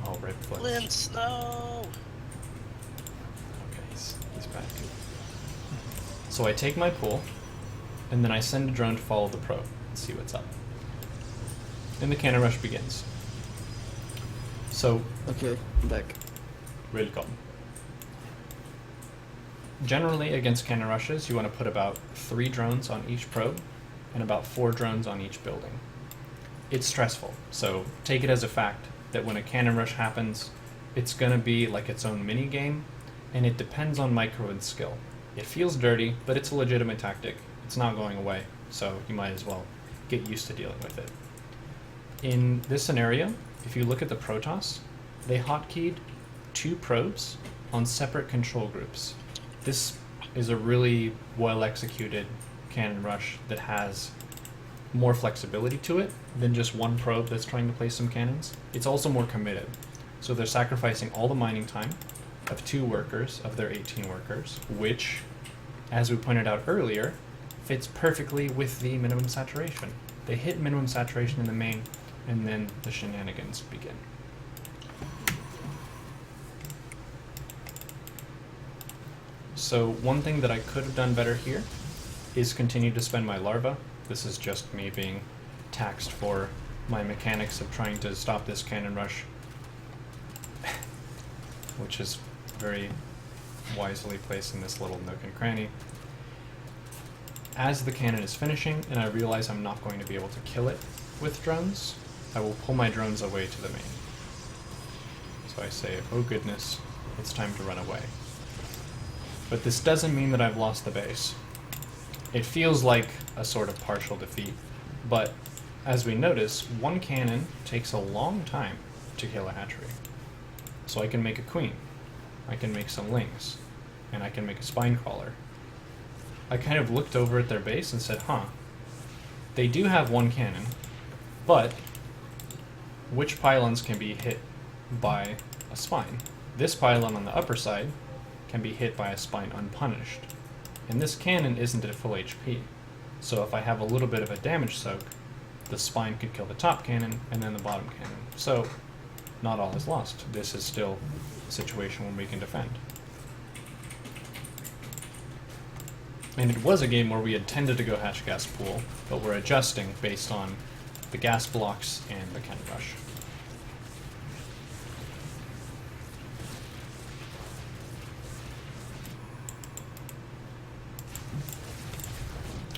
oh, right foot. Lynn Snow! Okay, he's back. So I take my pull, and then I send a drone to follow the probe and see what's up. And the cannon rush begins. So, Okay, I'm back. welcome. Generally, against cannon rushes, you want to put about 3 drones on each probe, and about 4 drones on each building. It's stressful, so take it as a fact that when a cannon rush happens, it's going to be like its own mini game, and it depends on micro and skill. It feels dirty, but it's a legitimate tactic. It's not going away, so you might as well get used to dealing with it. In this scenario, if you look at the Protoss, they hotkeyed 2 probes on separate control groups. This is a really well executed cannon rush that has more flexibility to it than just one probe that's trying to place some cannons. It's also more committed. So they're sacrificing all the mining time of 2 workers of their 18 workers, which, as we pointed out earlier, fits perfectly with the minimum saturation. They hit minimum saturation in the main, and then the shenanigans begin. So one thing that I could have done better here is continue to spend my larva. This is just me being taxed for my mechanics of trying to stop this cannon rush, which is very wisely placed in this little nook and cranny. As the cannon is finishing and I realize I'm not going to be able to kill it with drones, I will pull my drones away to the main. So I say, oh goodness, it's time to run away. But this doesn't mean that I've lost the base. It feels like a sort of partial defeat, but as we notice, one cannon takes a long time to kill a hatchery. So I can make a queen, I can make some lings, and I can make a spine crawler. I kind of looked over at their base and said, huh, they do have one cannon, but which pylons can be hit by a spine? This pylon on the upper side can be hit by a spine unpunished. And this cannon isn't at full HP. So if I have a little bit of a damage soak, the spine could kill the top cannon and then the bottom cannon. So not all is lost. This is still a situation where we can defend. And it was a game where we had tended to go hatch gas pool, but we're adjusting based on the gas blocks and the cannon rush.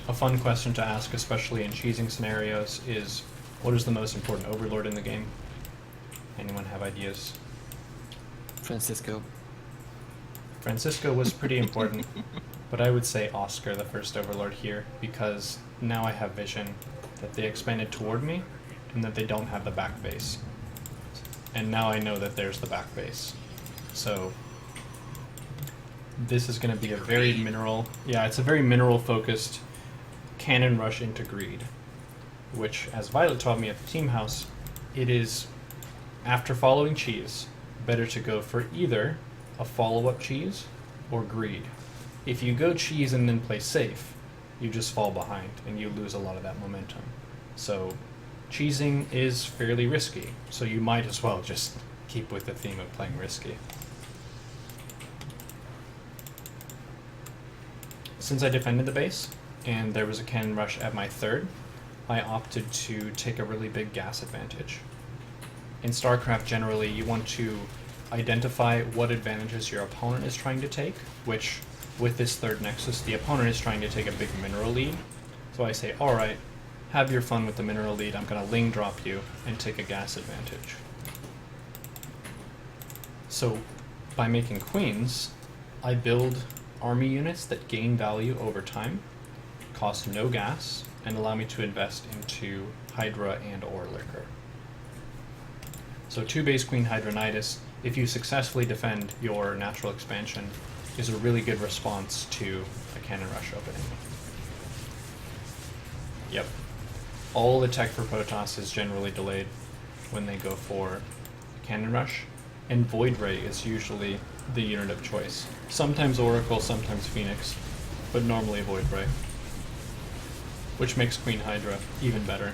A fun question to ask, especially in cheesing scenarios, is what is the most important overlord in the game? Anyone have ideas? Francisco. Francisco was pretty important, but I would say Oscar, the first overlord here, because now I have vision that they expanded toward me and that they don't have the back base. And now I know that there's the back base. So this is going to be a very mineral, it's a very mineral focused cannon rush into greed, which, as Violet taught me at the team house, it is, after following cheese, better to go for either a follow-up cheese or greed. If you go cheese and then play safe, you just fall behind and you lose a lot of that momentum. So cheesing is fairly risky, so you might as well just keep with the theme of playing risky. Since I defended the base, and there was a cannon rush at my third, I opted to take a really big gas advantage. In StarCraft generally, you want to identify what advantages your opponent is trying to take, which, with this third nexus, the opponent is trying to take a big mineral lead. So I say, alright, have your fun with the mineral lead, I'm going to ling drop you and take a gas advantage. So, by making queens, I build army units that gain value over time, cost no gas, and allow me to invest into Hydra and or Liquor. So 2 base Queen Hydra Nidus, if you successfully defend your natural expansion, is a really good response to a cannon rush opening. Yep. All the tech for Protoss is generally delayed when they go for a cannon rush, and Void Ray is usually the unit of choice. Sometimes Oracle, sometimes Phoenix, but normally Void Ray, which makes Queen Hydra even better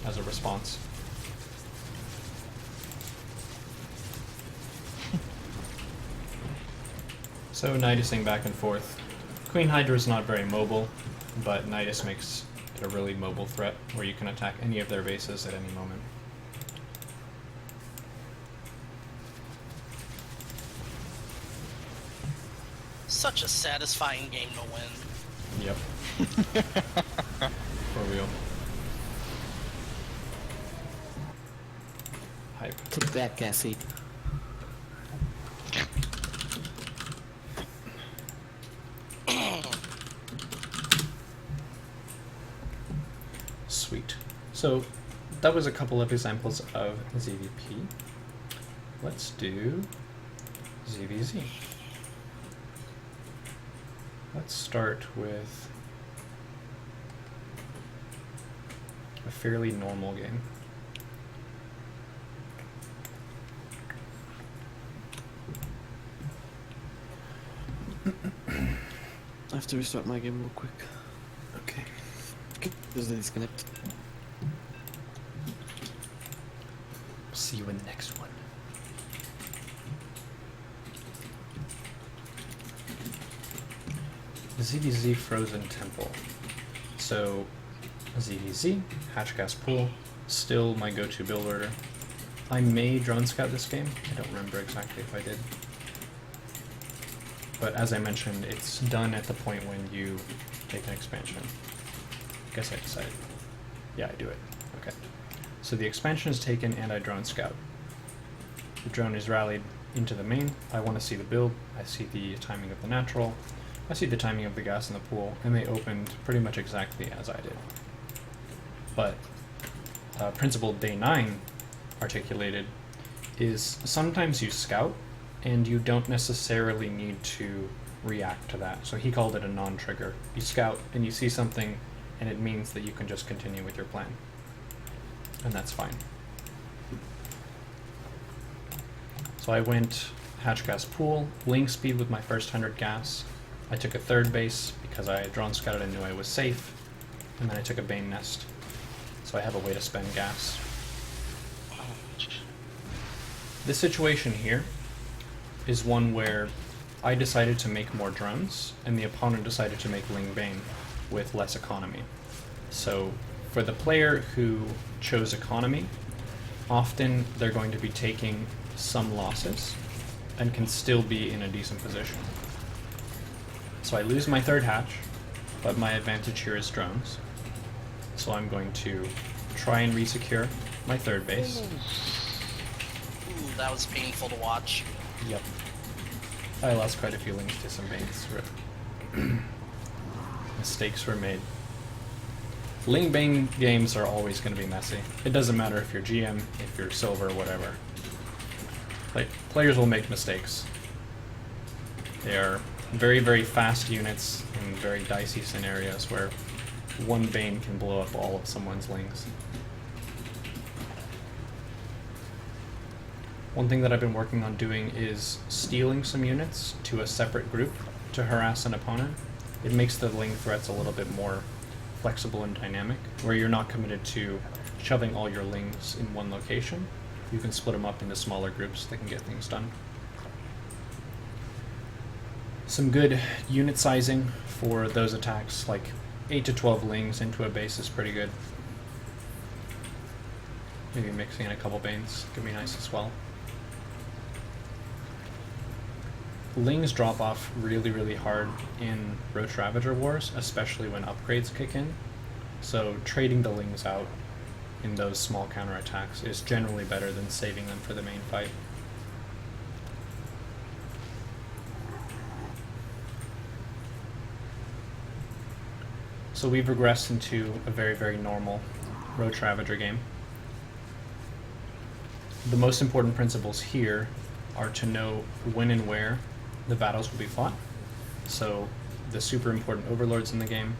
as a response. So Nidusing back and forth. Queen Hydra is not very mobile, but Nidus makes it a really mobile threat where you can attack any of their bases at any moment. Such a satisfying game to win. Yep. For real. Hype. Take that, Cassie. Sweet. So that was a couple of examples of ZVP. Let's do ZVZ. Let's start with a fairly normal game. I have to restart my game real quick. Okay. There's a disconnect. See you in the next one. ZDZ Frozen Temple. So, ZDZ, Hatch Gas Pool, still my go-to build order. I may drone scout this game. I don't remember exactly if I did. But as I mentioned, it's done at the point when you take an expansion. I guess I decided. Yeah, I do it. Okay. So the expansion is taken and I drone scout. The drone is rallied into the main. I want to see the build. I see the timing of the natural. I see the timing of the gas in the pool, and they opened pretty much exactly as I did. But principle day 9 articulated is sometimes you scout and you don't necessarily need to react to that. So he called it a non-trigger. You scout and you see something and it means that you can just continue with your plan. And that's fine. So I went hatch gas pool, link speed with my first 100 gas. I took a third base because I had drone scouted and knew I was safe. And then I took a Bane nest. So I have a way to spend gas. This situation here is one where I decided to make more drones, and the opponent decided to make Ling Bane with less economy. So for the player who chose economy, often they're going to be taking some losses and can still be in a decent position. So I lose my third hatch, but my advantage here is drones. So I'm going to try and resecure my third base. Ooh, that was painful to watch. Yep. I lost quite a few links to some Banes. Mistakes were made. Ling Bane games are always going to be messy. It doesn't matter if you're GM, if you're silver, whatever. Like, players will make mistakes. They are very, very fast units in very dicey scenarios where one Bane can blow up all of someone's lings. One thing that I've been working on doing is stealing some units to a separate group to harass an opponent. It makes the ling threats a little bit more flexible and dynamic, where you're not committed to shoving all your lings in one location. You can split them up into smaller groups that can get things done. Some good unit sizing for those attacks, like 8 to 12 lings into a base is pretty good. Maybe mixing in a couple Banes could be nice as well. Lings drop off really, really hard in Roach Ravager Wars, especially when upgrades kick in. So trading the lings out in those small counterattacks is generally better than saving them for the main fight. So we've regressed into a very, very normal Roach Ravager game. The most important principles here are to know when and where the battles will be fought. So the super important overlords in the game.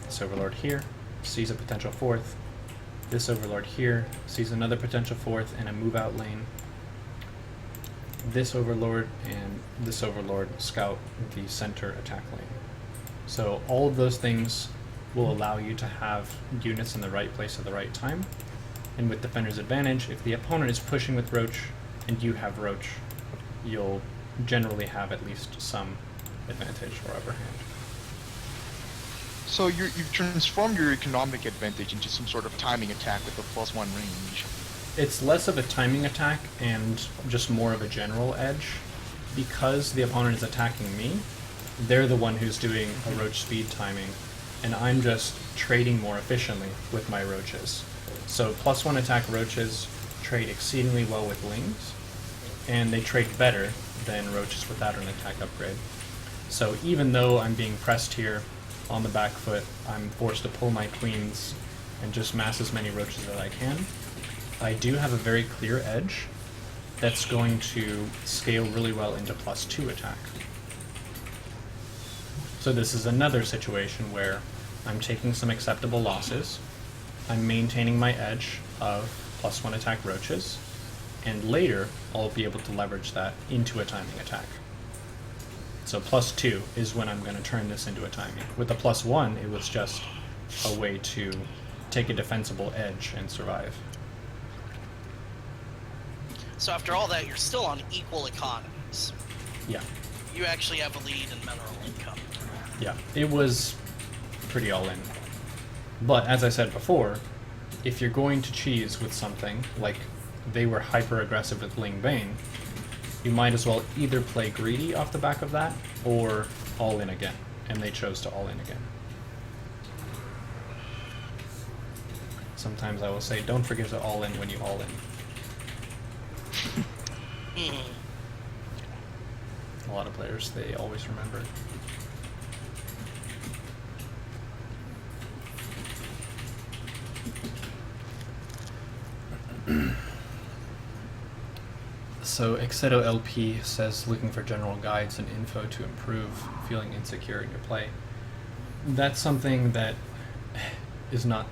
This overlord here sees a potential fourth. This overlord here sees another potential fourth and a move out lane. This overlord and this overlord scout the center attack lane. So all of those things will allow you to have units in the right place at the right time. And with Defender's Advantage, if the opponent is pushing with Roach and you have Roach, you'll generally have at least some advantage or upper hand. So you've transformed your economic advantage into some sort of timing attack with a +1 range. It's less of a timing attack and just more of a general edge. Because the opponent is attacking me, they're the one who's doing a Roach speed timing, and I'm just trading more efficiently with my Roaches. So +1 attack Roaches trade exceedingly well with Lings, and they trade better than Roaches without an attack upgrade. So even though I'm being pressed here on the back foot, I'm forced to pull my Queens and just mass as many Roaches as I can. I do have a very clear edge that's going to scale really well into +2 attack. So this is another situation where I'm taking some acceptable losses, I'm maintaining my edge of +1 attack Roaches, and later I'll be able to leverage that into a timing attack. So +2 is when I'm going to turn this into a timing. With the +1, it was just a way to take a defensible edge and survive. So after all that, you're still on equal economies. Yeah, You actually have a lead in mineral income. yeah. It was pretty all in. But as I said before, if you're going to cheese with something, like they were hyper aggressive with Ling Bane, you might as well either play greedy off the back of that, or all in again. And they chose to all in again. Sometimes I will say, don't forget to all in when you all in. A lot of players, they always remember. So Exedo LP says, looking for general guides and info to improve, feeling insecure in your play. That's something that is not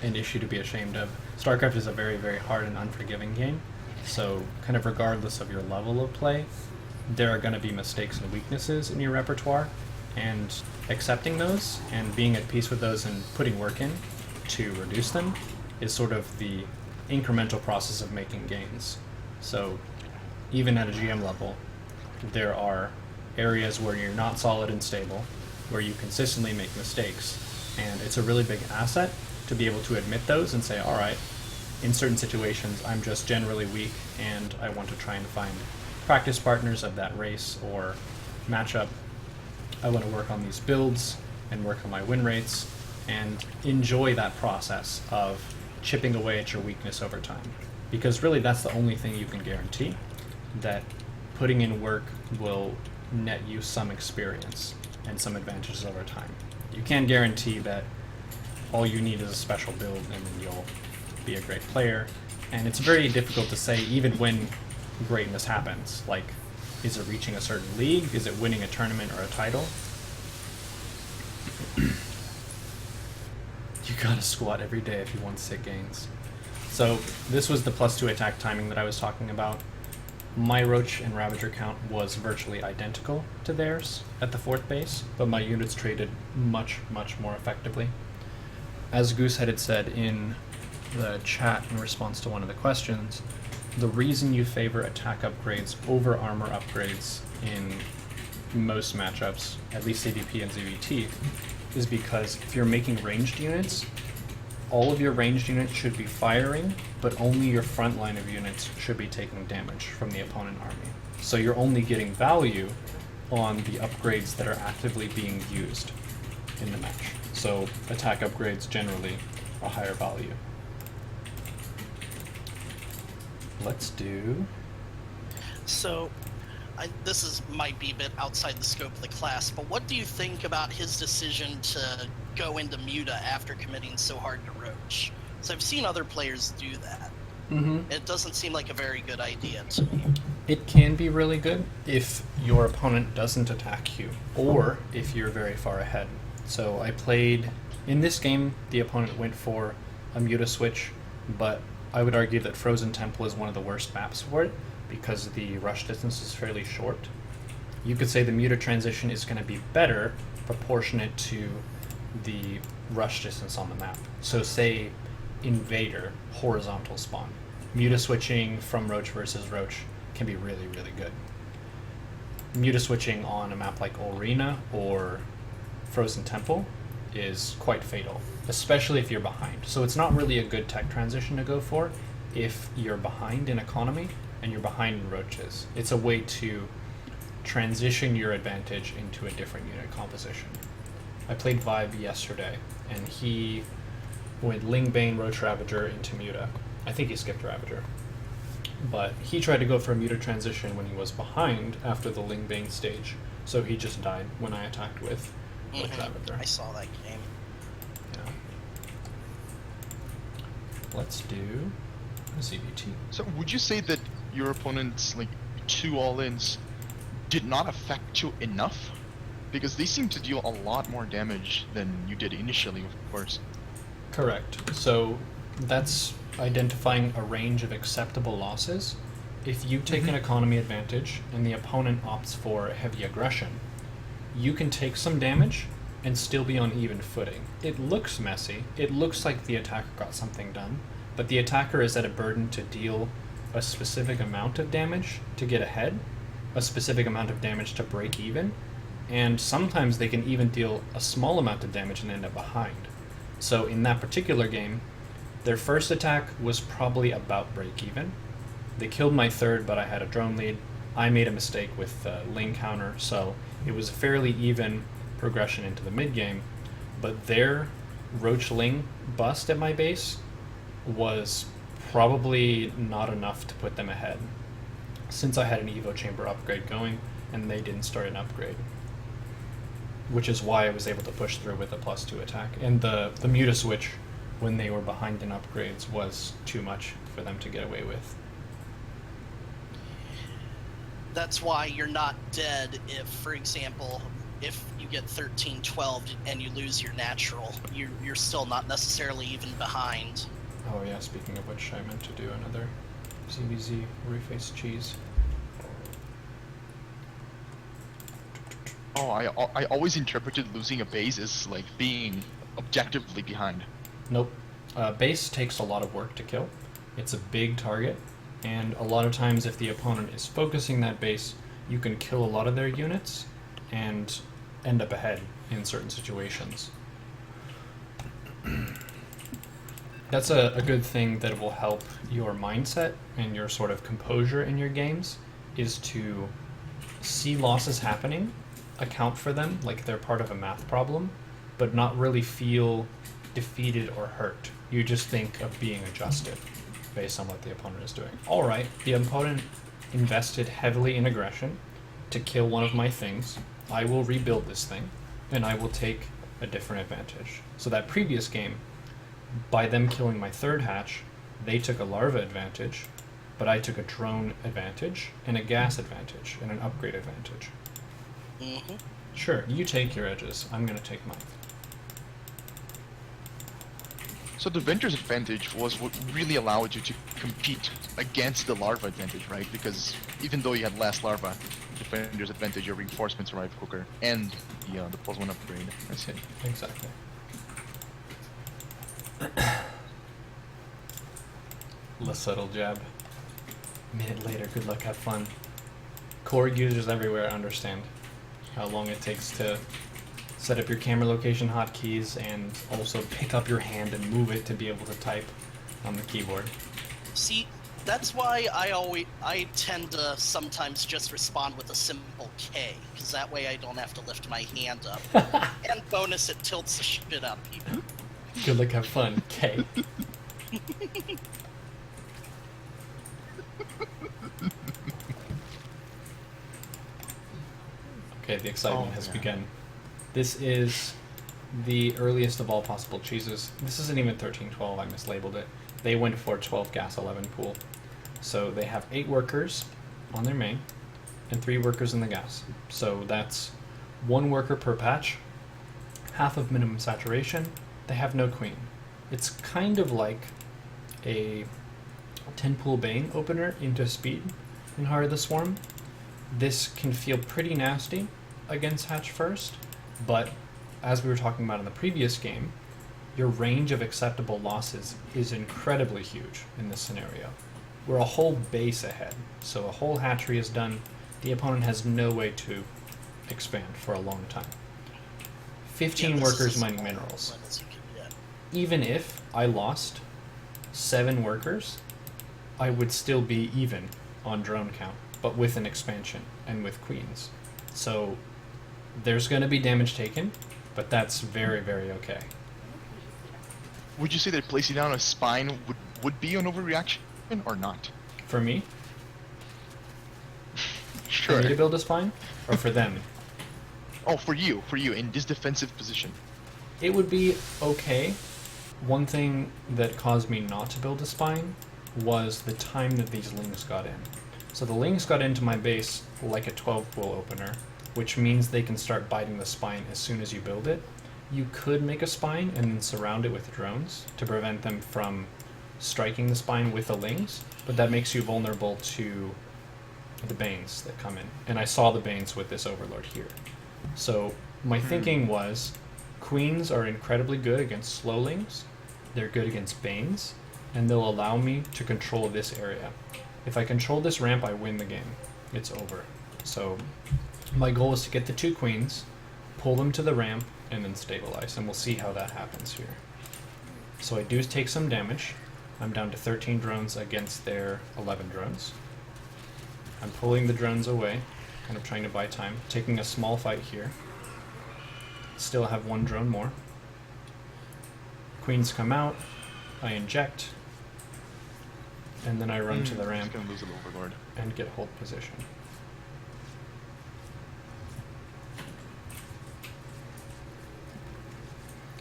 an issue to be ashamed of. StarCraft is a very, very hard and unforgiving game, so kind of regardless of your level of play, there are going to be mistakes and weaknesses in your repertoire, and accepting those and being at peace with those and putting work in to reduce them is sort of the incremental process of making gains. So even at a GM level, there are areas where you're not solid and stable, where you consistently make mistakes, and it's a really big asset to be able to admit those and say, all right, in certain situations I'm just generally weak and I want to try and find practice partners of that race or matchup. I want to work on these builds and work on my win rates and enjoy that process of chipping away at your weakness over time. Because really that's the only thing you can guarantee, that putting in work will net you some experience and some advantages over time. You can't guarantee that all you need is a special build and then you'll be a great player. And it's very difficult to say even when greatness happens. Like, is it reaching a certain league? Is it winning a tournament or a title? You gotta squat every day if you want sick gains. So this was the +2 attack timing that I was talking about. My Roach and Ravager count was virtually identical to theirs at the 4th base, but my units traded much, much more effectively. As Goosehead had said in the chat in response to one of the questions, the reason you favor attack upgrades over armor upgrades in most matchups, at least CVP and ZVT, is because if you're making ranged units, all of your ranged units should be firing, but only your front line of units should be taking damage from the opponent army. So you're only getting value on the upgrades that are actively being used in the match. So attack upgrades generally a higher value. Let's do... So, this might be a bit outside the scope of the class, but what do you think about his decision to go into Muta after committing so hard to Roach? So I've seen other players do that. It doesn't seem like a very good idea to me. It can be really good if your opponent doesn't attack you, or if you're very far ahead. So I played... In this game, the opponent went for a Muta switch, but I would argue that Frozen Temple is one of the worst maps for it, because the rush distance is fairly short. You could say the Muta transition is going to be better proportionate to the rush distance on the map. So say Invader, horizontal spawn. Muta switching from Roach versus Roach can be really, really good. Muta switching on a map like Arena or Frozen Temple is quite fatal, especially if you're behind. So it's not really a good tech transition to go for if you're behind in economy and you're behind in Roaches. It's a way to transition your advantage into a different unit composition. I played Vibe yesterday, and he went Ling Bane, Roach Ravager into Muta. I think he skipped Ravager. But he tried to go for a Muta transition when he was behind after the Ling Bane stage, so he just died when I attacked with Roach Ravager. I saw that game. Yeah. Let's do ZBT. So would you say that your opponent's like 2 all-ins did not affect you enough? Because they seem to deal a lot more damage than you did initially, of course. Correct. So that's identifying a range of acceptable losses. If you take an economy advantage and the opponent opts for heavy aggression, you can take some damage, and still be on even footing. It looks messy. It looks like the attacker got something done, but the attacker is at a burden to deal a specific amount of damage to get ahead, a specific amount of damage to break even, and sometimes they can even deal a small amount of damage and end up behind. So in that particular game, their first attack was probably about break even. They killed my third, but I had a drone lead. I made a mistake with the Ling counter, so it was a fairly even progression into the mid game. But their Roach Ling bust at my base was probably not enough to put them ahead, since I had an Evo Chamber upgrade going and they didn't start an upgrade. Which is why I was able to push through with a +2 attack. And the Muta switch, when they were behind in upgrades, was too much for them to get away with. That's why you're not dead if, for example, if you get 13-12 and you lose your natural, you're still not necessarily even behind. Oh yeah, speaking of which, I meant to do another ZBZ reface cheese. Oh, I always interpreted losing a base as like being objectively behind. Nope. Base takes a lot of work to kill. It's a big target, and a lot of times if the opponent is focusing that base, you can kill a lot of their units and end up ahead in certain situations. That's a good thing that will help your mindset and your sort of composure in your games, is to see losses happening, account for them like they're part of a math problem, but not really feel defeated or hurt. You just think of being adjusted based on what the opponent is doing. Alright, the opponent invested heavily in aggression to kill one of my things. I will rebuild this thing, and I will take a different advantage. So that previous game, by them killing my third hatch, they took a larva advantage, but I took a drone advantage, and a gas advantage, and an upgrade advantage. Mm-hmm. Sure, you take your edges, I'm gonna take mine. So the Venture's advantage was what really allowed you to compete against the larva advantage, right? Because even though you had less larva, Defender's advantage, your reinforcements arrived quicker, and the +1 upgrade. That's it. Exactly. Less subtle jab. Minute later, good luck, have fun. Core users everywhere understand how long it takes to set up your camera location hotkeys and also pick up your hand and move it to be able to type on the keyboard. See, that's why I tend to sometimes just respond with a simple K, because that way I don't have to lift my hand up. And bonus, it tilts the shit out of people. Good luck, have fun. K. Okay, the excitement has begun. This is the earliest of all possible cheeses. This isn't even 13-12, I mislabeled it. They went for 12 gas 11 pool. So they have 8 workers on their main and 3 workers in the gas. So that's 1 worker per patch, half of minimum saturation. They have no queen. It's kind of like a 10 pool Bane opener into speed in Heart of the Swarm. This can feel pretty nasty against hatch first, but as we were talking about in the previous game, your range of acceptable losses is incredibly huge in this scenario. We're a whole base ahead, so a whole hatchery is done. The opponent has no way to expand for a long time. 15 workers mining minerals. Even if I lost 7 workers, I would still be even on drone count, but with an expansion and with queens. So there's going to be damage taken, but that's very, very okay. Would you say that placing down a spine would be an overreaction or not? For me? Sure. For me to build a spine? Or for them? Oh, for you in this defensive position. It would be okay. One thing that caused me not to build a spine was the time that these lings got in. So the lings got into my base like a 12 pool opener, which means they can start biting the spine as soon as you build it. You could make a spine and then surround it with drones to prevent them from striking the spine with the lings, but that makes you vulnerable to the Banes that come in. And I saw the Banes with this Overlord here. So my thinking was, Queens are incredibly good against slowlings. They're good against Banes, and they'll allow me to control this area. If I control this ramp, I win the game. It's over. So my goal is to get the 2 queens, pull them to the ramp, and then stabilize, and we'll see how that happens here. So I do take some damage. I'm down to 13 drones against their 11 drones. I'm pulling the drones away, kind of trying to buy time, taking a small fight here. Still have 1 drone more. Queens come out, I inject, and then I run to the ramp Gonna lose an overlord. and get hold position.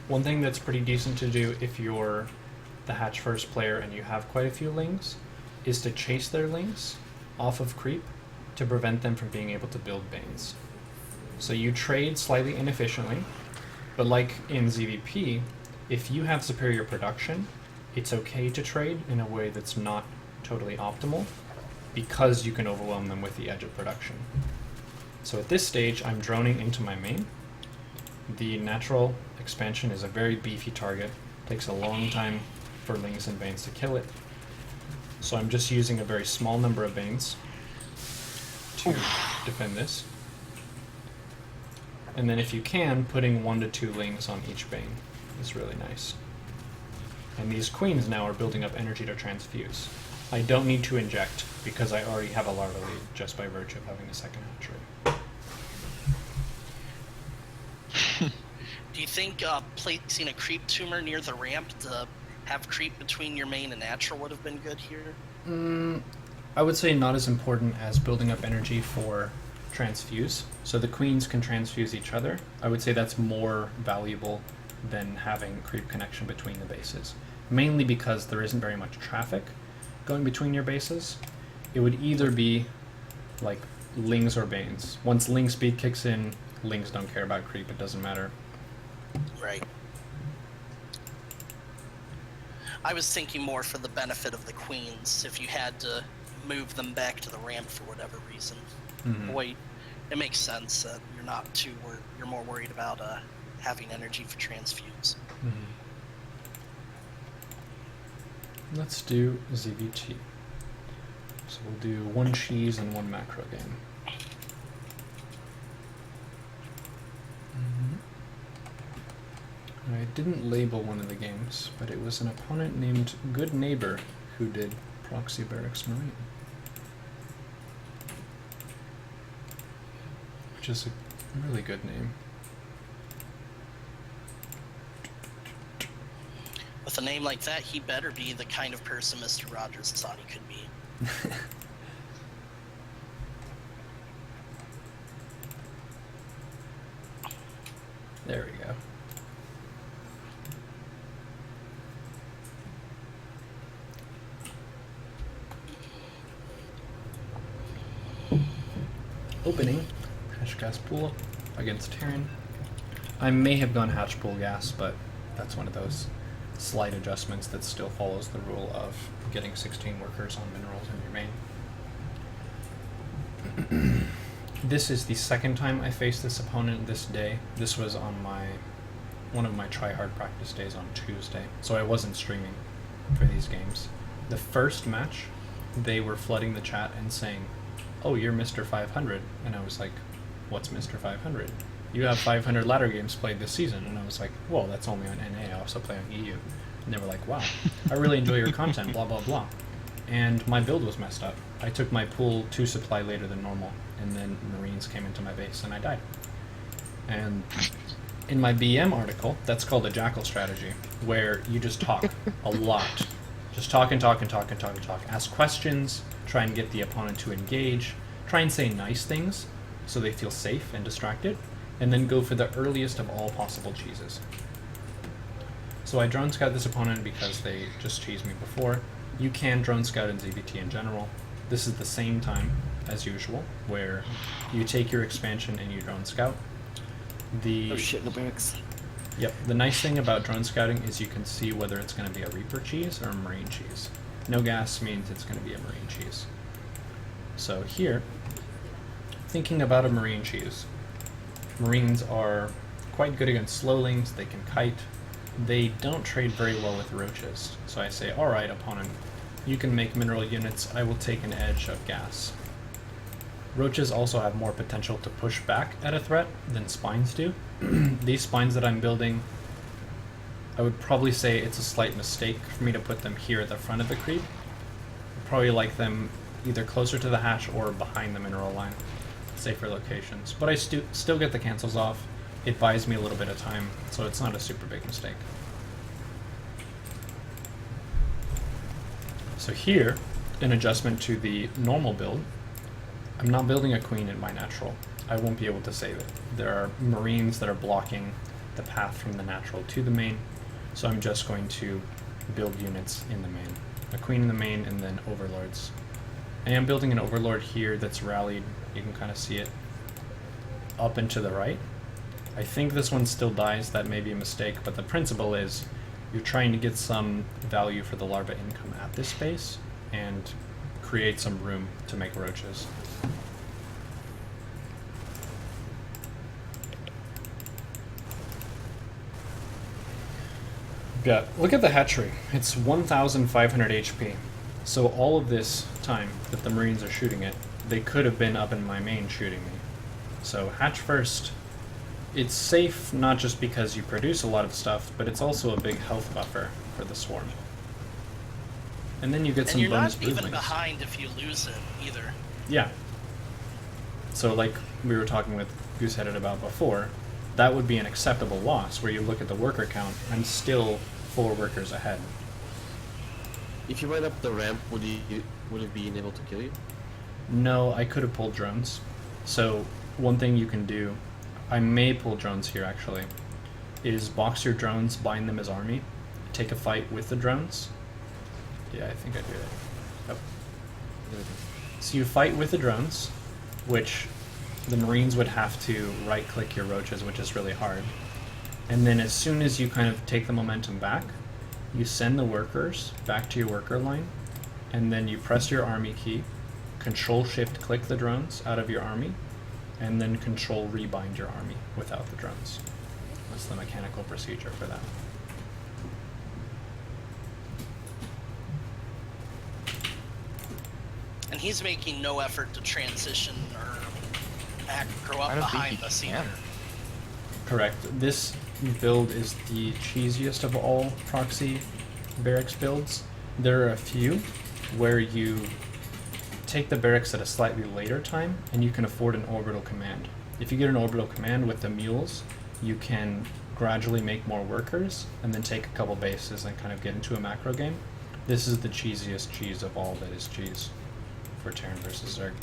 One thing that's pretty decent to do if you're the hatch first player and you have quite a few lings is to chase their lings off of creep to prevent them from being able to build Banes. So you trade slightly inefficiently, but like in ZVP, if you have superior production, it's okay to trade in a way that's not totally optimal because you can overwhelm them with the edge of production. So at this stage, I'm droning into my main. The natural expansion is a very beefy target. Takes a long time for lings and Banes to kill it. So I'm just using a very small number of Banes to defend this. And then if you can, putting 1 to 2 lings on each Bane is really nice. And these queens now are building up energy to transfuse. I don't need to inject because I already have a larva lead just by virtue of having a second hatchery. Do you think placing a creep tumor near the ramp to have creep between your main and natural would have been good here? I would say not as important as building up energy for transfuse. So the queens can transfuse each other. I would say that's more valuable than having creep connection between the bases. Mainly because there isn't very much traffic going between your bases. It would either be like lings or banes. Once ling speed kicks in, lings don't care about creep, it doesn't matter. Right. I was thinking more for the benefit of the queens, if you had to move them back to the ramp for whatever reason. Wait, it makes sense that you're not too you're more worried about having energy for transfuse. Let's do ZVT. So we'll do 1 cheese and 1 macro game. I didn't label one of the games, but it was an opponent named Good Neighbor who did Proxy Barracks Marine. Which is a really good name. With a name like that, he better be the kind of person Mr. Rogers thought he could be. There we go. Opening hatch gas pool against Terran. I may have gone hatch pool gas, but that's one of those slight adjustments that still follows the rule of getting 16 workers on minerals in your main. This is the second time I faced this opponent this day. This was on one of my try-hard practice days on Tuesday, so I wasn't streaming for these games. The first match, they were flooding the chat and saying, "Oh, you're Mr. 500," and I was like, "What's Mr. 500? You have 500 ladder games played this season." And I was like, "Well, that's only on NA, I also play on EU." And they were like, "Wow, I really enjoy your content, blah, blah, blah." And my build was messed up. I took my pool 2 supply later than normal, and then Marines came into my base and I died. And in my BM article, that's called a jackal strategy, where you just talk a lot. Just talk and talk and talk and talk and talk. Ask questions, try and get the opponent to engage, try and say nice things so they feel safe and distracted, and then go for the earliest of all possible cheeses. So I drone scout this opponent because they just cheesed me before. You can drone scout in ZVT in general. This is the same time as usual, where you take your expansion and you drone scout. Oh shit, the barracks. Yep, the nice thing about drone scouting is you can see whether it's going to be a Reaper cheese or a Marine cheese. No gas means it's going to be a Marine cheese. So here, thinking about a Marine cheese. Marines are quite good against slowlings, they can kite. They don't trade very well with roaches. So I say, alright, opponent, you can make mineral units, I will take an edge of gas. Roaches also have more potential to push back at a threat than spines do. These spines that I'm building, I would probably say it's a slight mistake for me to put them here at the front of the creep. I'd probably like them either closer to the hatch or behind the mineral line. Safer locations. But I still get the cancels off. It buys me a little bit of time, so it's not a super big mistake. So here, an adjustment to the normal build. I'm not building a queen in my natural. I won't be able to save it. There are marines that are blocking the path from the natural to the main, so I'm just going to build units in the main. A queen in the main and then overlords. I am building an overlord here that's rallied, you can kind of see it, up and to the right. I think this one still dies, that may be a mistake, but the principle is you're trying to get some value for the larva income at this space and create some room to make roaches. Yeah, look at the hatchery. It's 1,500 HP. So all of this time that the Marines are shooting it, they could have been up in my main shooting me. So hatch first. It's safe not just because you produce a lot of stuff, but it's also a big health buffer for the swarm. And then you get some bonus broodlings. And you're not even behind if you lose it either. Yeah. So like we were talking with Gooseheaded about before, that would be an acceptable loss where you look at the worker count, I'm still 4 workers ahead. If you went up the ramp, would it be able to kill you? No, I could have pulled drones. So one thing you can do, I may pull drones here actually, is box your drones, bind them as army, take a fight with the drones. Yeah, I think I do that. Oh. So you fight with the drones, which the Marines would have to right-click your roaches, which is really hard. And then as soon as you kind of take the momentum back, you send the workers back to your worker line, and then you press your army key, Control-Shift-click the drones out of your army, and then Control-rebind your army without the drones. That's the mechanical procedure for that. And he's making no effort to transition or grow up I don't think behind he us can. either. Correct. This build is the cheesiest of all proxy barracks builds. There are a few where you take the barracks at a slightly later time and you can afford an orbital command. If you get an orbital command with the mules, you can gradually make more workers and then take a couple bases and kind of get into a macro game. This is the cheesiest cheese of all that is cheese for Terran versus Zerg.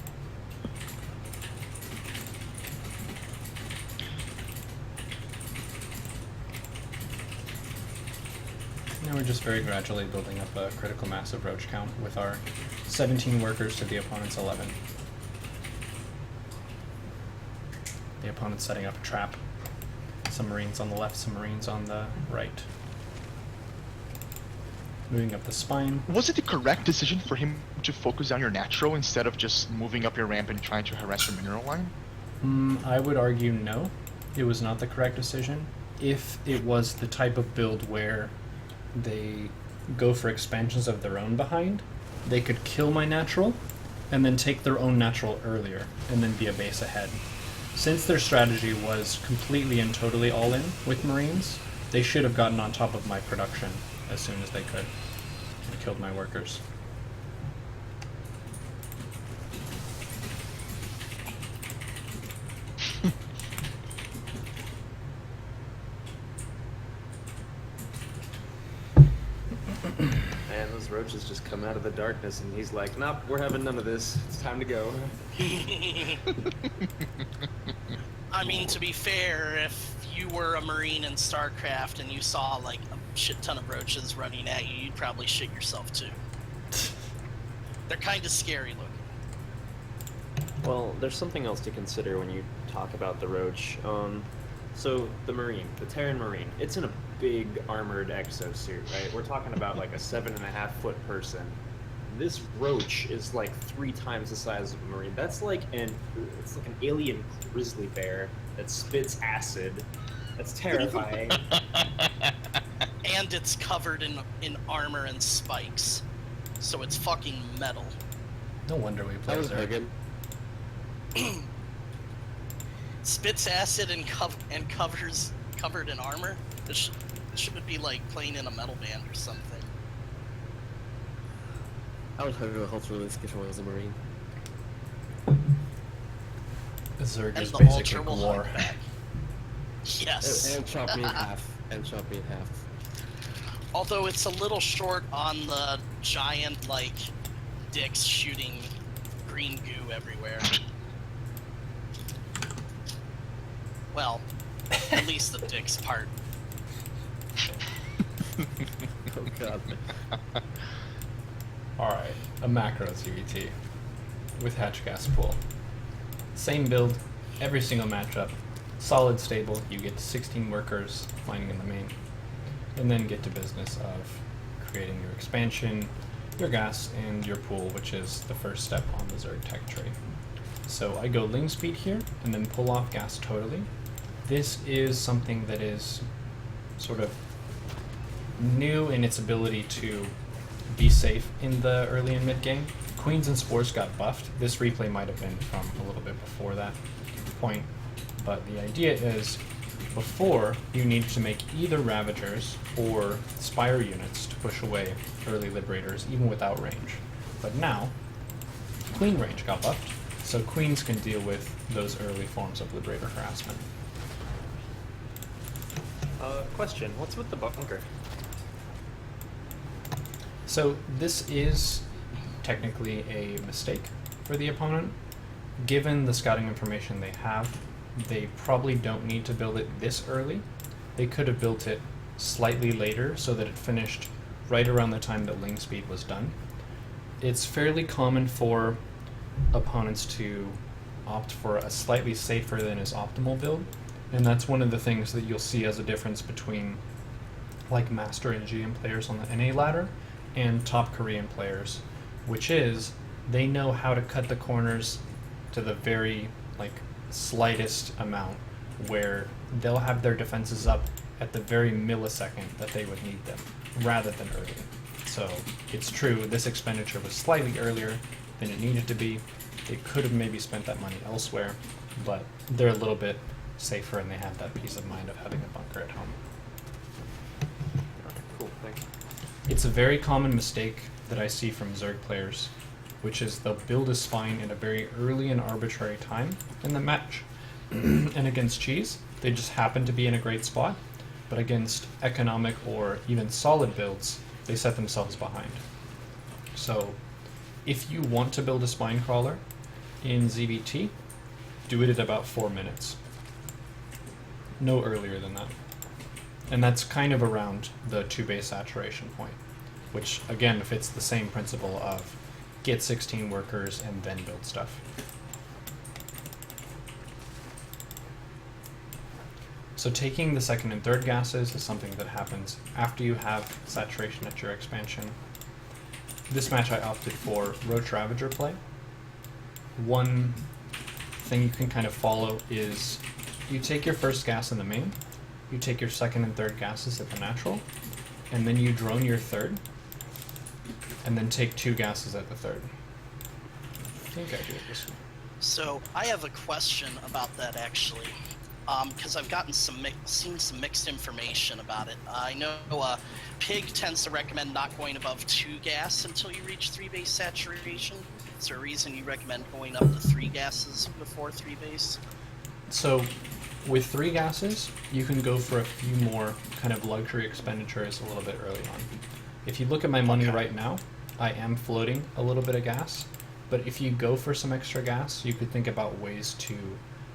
Now we're just very gradually building up a critical mass of roach count with our 17 workers to the opponent's 11. The opponent's setting up a trap. Some Marines on the left, some Marines on the right. Moving up the spine. Was it the correct decision for him to focus on your natural instead of just moving up your ramp and trying to harass your mineral line? I would argue no. It was not the correct decision. If it was the type of build where they go for expansions of their own behind, they could kill my natural and then take their own natural earlier and then be a base ahead. Since their strategy was completely and totally all in with Marines, they should have gotten on top of my production as soon as they could and killed my workers. Man, those roaches just come out of the darkness and he's like, nope, we're having none of this. It's time to go. I mean, to be fair, if you were a Marine in StarCraft and you saw like a shit ton of roaches running at you, you'd probably shit yourself too. They're kind of scary looking. Well, there's something else to consider when you talk about the roach. So the Marine, the Terran Marine, it's in a big armored exosuit, right? We're talking about like a 7.5-foot person. This roach is like 3 times the size of a Marine. It's like an alien grizzly bear that spits acid That's terrifying. And it's covered in armor and spikes. So it's fucking metal. No wonder we play That was Zerg. good. Spits acid and covered in armor. It should be like playing in a metal band or something. I would hopefully this kid was a Marine. Zerg And is the basically Ultra will war. hunt back. Yes. And chop me in half. And chop me in half. Although it's a little short on the giant, like, dicks shooting green goo everywhere. Well, at least the dicks part. Oh god. Alright, a macro CVT with hatch gas pool. Same build, every single matchup. Solid stable, you get 16 workers mining in the main. And then get to business of creating your expansion, your gas, and your pool, which is the first step on the Zerg tech tree. So I go ling speed here, and then pull off gas totally. This is something that is sort of new in its ability to be safe in the early and mid game. Queens and Spores got buffed. This replay might have been from a little bit before that point, but the idea is before you need to make either Ravagers or Spire units to push away early Liberators even without range. But now, Queen range got buffed, so Queens can deal with those early forms of Liberator harassment. Question, what's with the bunker? So this is technically a mistake for the opponent. Given the scouting information they have, they probably don't need to build it this early. They could have built it slightly later so that it finished right around the time that ling speed was done. It's fairly common for opponents to opt for a slightly safer than is optimal build, and that's one of the things that you'll see as a difference between like Master and GM players on the NA ladder and top Korean players, which is they know how to cut the corners to the very like slightest amount where they'll have their defenses up at the very millisecond that they would need them rather than early. So it's true, this expenditure was slightly earlier than it needed to be. They could have maybe spent that money elsewhere, but they're a little bit safer and they have that peace of mind of having a bunker at home. Okay, cool, thanks. It's a very common mistake that I see from Zerg players, which is they'll build a spine at a very early and arbitrary time in the match. And against cheese, they just happen to be in a great spot, but against economic or even solid builds, they set themselves behind. So if you want to build a spine crawler in ZVT, do it at about 4 minutes. No earlier than that. And that's kind of around the 2-base saturation point, which again fits the same principle of get 16 workers and then build stuff. So taking the second and third gases is something that happens after you have saturation at your expansion. This match I opted for Roach Ravager play. One thing you can kind of follow is you take your first gas in the main, you take your second and third gases at the natural, and then you drone your third, and then take 2 gases at the third. I think I do it this way. So I have a question about that actually, because I've gotten seen some mixed information about it. I know Pig tends to recommend not going above 2 gas until you reach 3-base saturation. Is there a reason you recommend going up to 3 gases before 3-base? So with 3 gases, you can go for a few more kind of luxury expenditures a little bit early on. If you look at my money right now, I am floating a little bit of gas, but if you go for some extra gas, you could think about ways to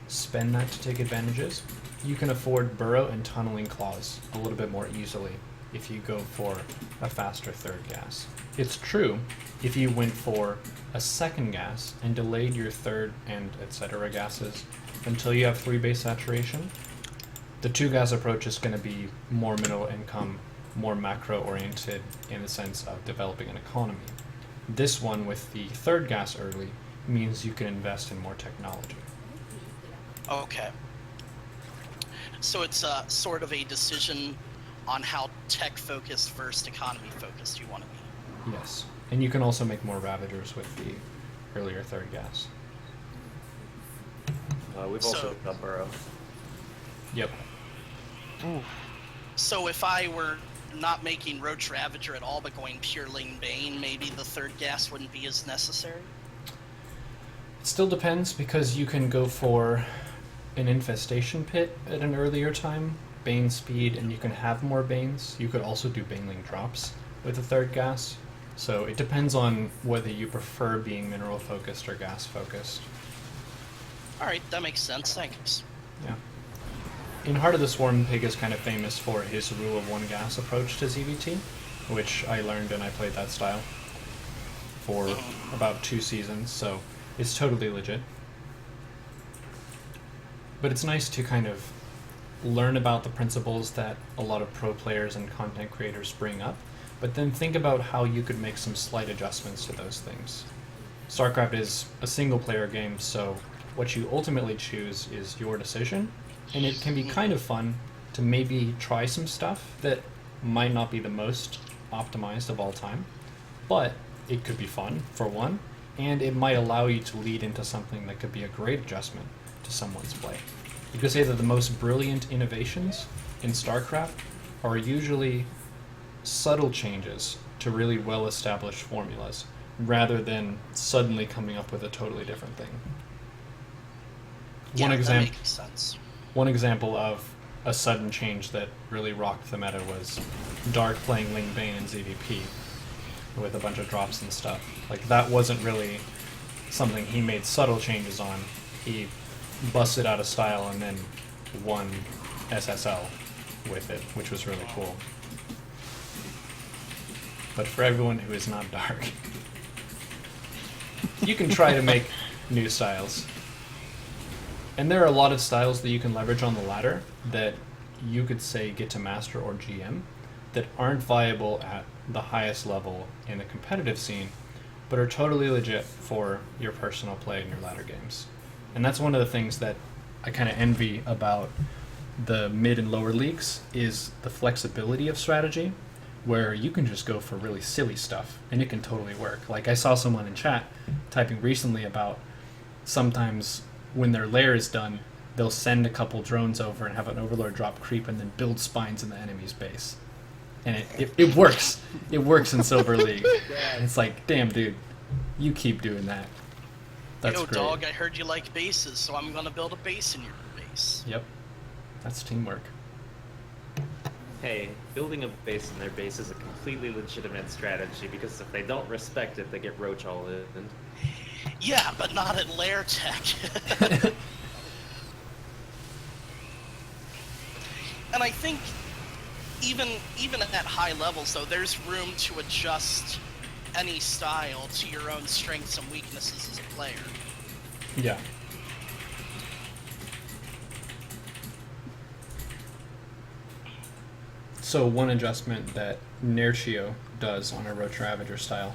spend that to take advantages. You can afford burrow and tunneling claws a little bit more easily if you go for a faster third gas. It's true, if you went for a second gas and delayed your third and etc. gases until you have 3-base saturation, the 2-gas approach is going to be more middle income, more macro oriented in the sense of developing an economy. This one with the third gas early means you can invest in more technology. Okay. So it's sort of a decision on how tech-focused versus economy-focused you want to be. Yes. And you can also make more Ravagers with the earlier third gas. We've also got Burrow. Yep. Ooh. So if I were not making Roach Ravager at all, but going pure Ling Bane, maybe the third gas wouldn't be as necessary? It still depends, because you can go for an Infestation Pit at an earlier time, Bane speed, and you can have more Banes. You could also do Baneling drops with the third gas. So it depends on whether you prefer being mineral focused or gas focused. Alright, that makes sense, thanks. Yeah. In Heart of the Swarm, Pig is kind of famous for his rule of one gas approach to ZVT, which I learned and I played that style for about 2 seasons, so it's totally legit. But it's nice to kind of learn about the principles that a lot of pro players and content creators bring up, but then think about how you could make some slight adjustments to those things. StarCraft is a single player game, so what you ultimately choose is your decision, and it can be kind of fun to maybe try some stuff that might not be the most optimized of all time, but it could be fun, for one, and it might allow you to lead into something that could be a great adjustment to someone's play. You could say that the most brilliant innovations in StarCraft are usually subtle changes to really well-established formulas, rather than suddenly coming up with a totally different thing. Yeah, that makes sense. One example of a sudden change that really rocked the meta was Dark playing Ling Bane in ZVP with a bunch of drops and stuff. Like, that wasn't really something he made subtle changes on. He busted out of style and then won SSL with it, which was really cool. But for everyone who is not Dark, you can try to make new styles. And there are a lot of styles that you can leverage on the ladder that you could say get to Master or GM that aren't viable at the highest level in the competitive scene, but are totally legit for your personal play in your ladder games. And that's one of the things that I kind of envy about the mid and lower leagues, is the flexibility of strategy, where you can just go for really silly stuff and it can totally work. Like, I saw someone in chat typing recently about sometimes when their lair is done, they'll send a couple drones over and have an Overlord drop creep and then build spines in the enemy's base. And it works. It works in Silver League. And it's like, damn, dude, you keep doing that. That's Yo, great. dog, I heard you like bases, so I'm gonna build a base in your base. Yep. That's teamwork. Hey, building a base in their base is a completely legitimate strategy, because if they don't respect it, they get roach all in. Yeah, but not at lair tech. And I think even at high levels, though, there's room to adjust any style to your own strengths and weaknesses as a player. Yeah. So one adjustment that Nerchio does on a Roach Ravager style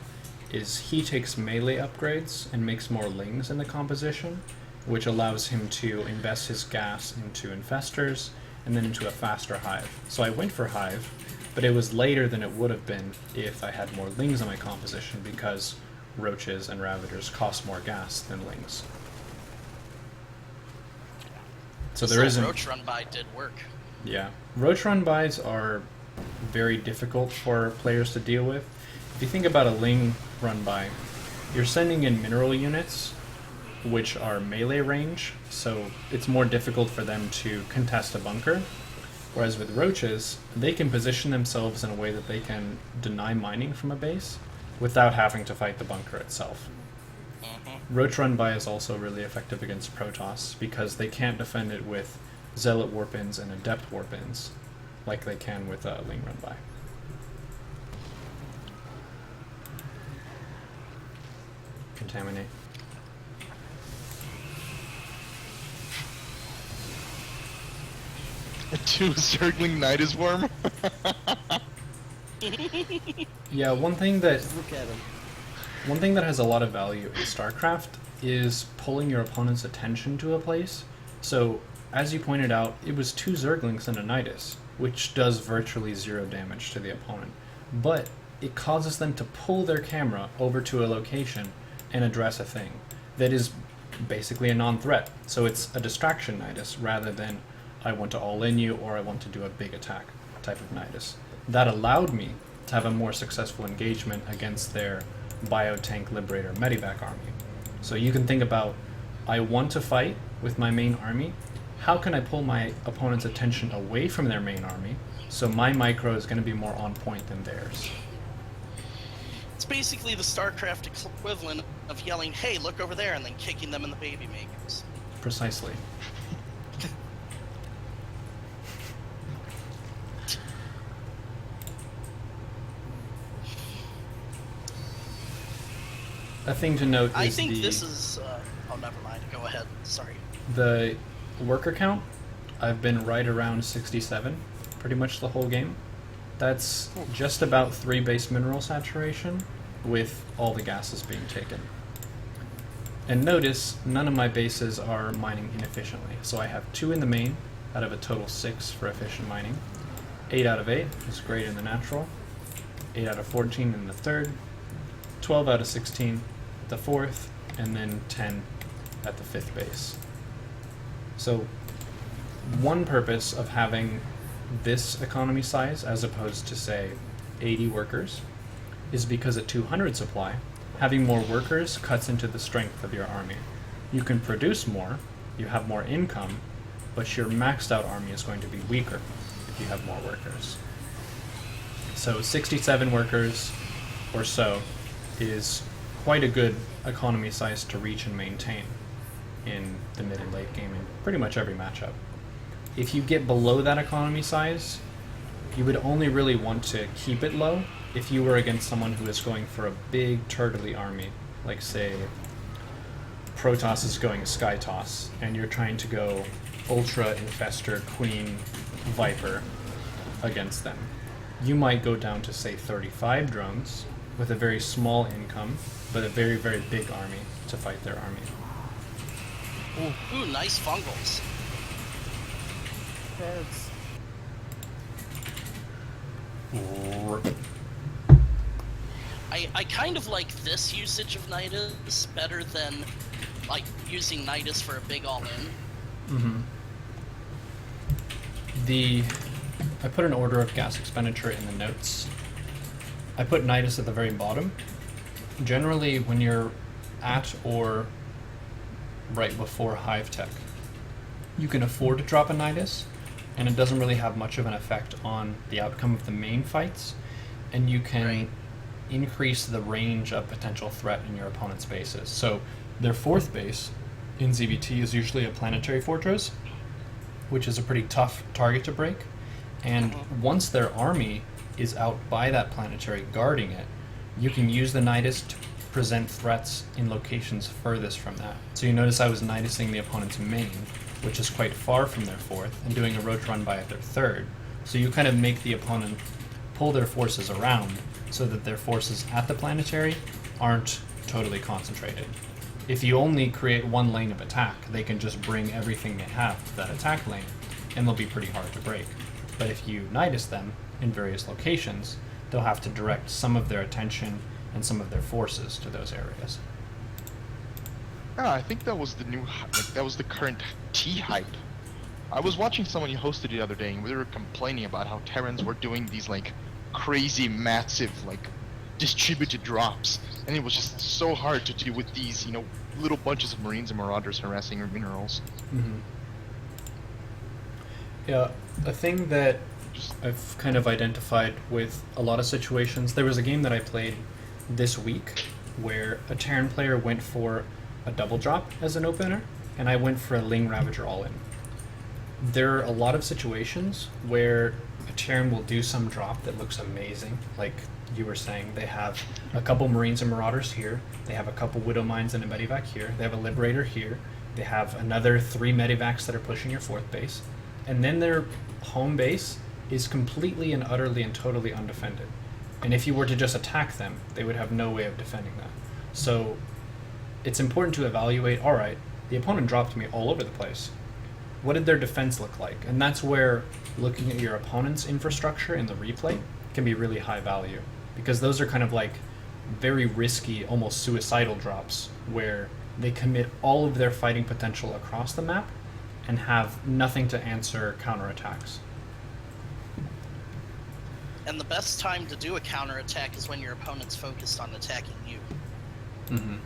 is he takes melee upgrades and makes more lings in the composition, which allows him to invest his gas into infestors and then into a faster hive. So I went for hive, but it was later than it would have been if I had more lings in my composition, because roaches and ravagers cost more gas than lings. So there isn't... Roach run by did work. Yeah. Roach run bys are very difficult for players to deal with. If you think about a Ling run by, you're sending in mineral units, which are melee range, so it's more difficult for them to contest a bunker. Whereas with roaches, they can position themselves in a way that they can deny mining from a base without having to fight the bunker itself. Roach run by is also really effective against Protoss because they can't defend it with Zealot Warpins and Adept Warpins like they can with Ling run by. Contaminate. Two Zergling Night is Worm. Yeah, one thing that Look at him. has a lot of value in StarCraft is pulling your opponent's attention to a place. So as you pointed out, it was 2 Zerglings and a Nidus, which does virtually 0 damage to the opponent. But it causes them to pull their camera over to a location and address a thing that is basically a non-threat. So it's a distraction Nidus rather than I want to all-in you or I want to do a big attack type of Nidus. That allowed me to have a more successful engagement against their Biotank Liberator Medivac army. So you can think about, I want to fight with my main army. How can I pull my opponent's attention away from their main army so my micro is going to be more on point than theirs? It's basically the StarCraft equivalent of yelling, "Hey, look over there," and then kicking them in the baby makers. Precisely. A thing to note is I think this is... oh, never mind. Go ahead. Sorry. the worker count. I've been right around 67 pretty much the whole game. That's just about 3 base mineral saturation with all the gases being taken. And notice, none of my bases are mining inefficiently. So I have 2 in the main out of a total 6 for efficient mining. 8 out of 8 is great in the natural. 8 out of 14 in the third. 12 out of 16 at the fourth. And then 10 at the 5th base. So one purpose of having this economy size as opposed to, say, 80 workers is because at 200 supply, having more workers cuts into the strength of your army. You can produce more, you have more income, but your maxed out army is going to be weaker if you have more workers. So 67 workers or so is quite a good economy size to reach and maintain in the mid and late game in pretty much every matchup. If you get below that economy size, you would only really want to keep it low if you were against someone who is going for a big turtley army, like say Protoss is going Sky Toss, and you're trying to go Ultra, Infestor, Queen, Viper against them. You might go down to say 35 drones with a very small income, but a very, very big army to fight their army. Ooh, nice fungals. Heads. I kind of like this usage of Nidus better than like using Nidus for a big all-in. Mm-hmm. I put an order of gas expenditure in the notes. I put Nidus at the very bottom. Generally, when you're at or right before Hive Tech, you can afford to drop a Nidus, and it doesn't really have much of an effect on the outcome of the main fights, and you can increase the range of potential threat in your opponent's bases. So their 4th base in ZBT is usually a planetary fortress, which is a pretty tough target to break, and once their army is out by that planetary guarding it, you can use the Nidus to present threats in locations furthest from that. So you notice I was Nidusing the opponent's main, which is quite far from their 4th, and doing a roach run by at their 3rd. So you kind of make the opponent pull their forces around so that their forces at the planetary aren't totally concentrated. If you only create one lane of attack, they can just bring everything they have to that attack lane, and they'll be pretty hard to break. But if you Nidus them in various locations, they'll have to direct some of their attention and some of their forces to those areas. Yeah, I think that was the new, that was the current T hype. I was watching someone who hosted it the other day, and we were complaining about how Terrans were doing these like crazy, massive, like distributed drops, and it was just so hard to do with these, little bunches of Marines and Marauders harassing your minerals. Mm-hmm. Yeah, a thing that I've kind of identified with a lot of situations, there was a game that I played this week where a Terran player went for a double drop as an opener, and I went for a Ling Ravager all-in. There are a lot of situations where a Terran will do some drop that looks amazing, like you were saying. They have a couple Marines and Marauders here, they have a couple Widow Mines and a Medivac here, they have a Liberator here, they have another 3 Medivacs that are pushing your 4th base, and then their home base is completely and utterly and totally undefended. And if you were to just attack them, they would have no way of defending that. So it's important to evaluate, alright, the opponent dropped me all over the place. what did their defense look like? And that's where looking at your opponent's infrastructure in the replay can be really high value, because those are kind of like very risky, almost suicidal drops where they commit all of their fighting potential across the map and have nothing to answer counterattacks. And the best time to do a counterattack is when your opponent's focused on attacking you. Mm-hmm.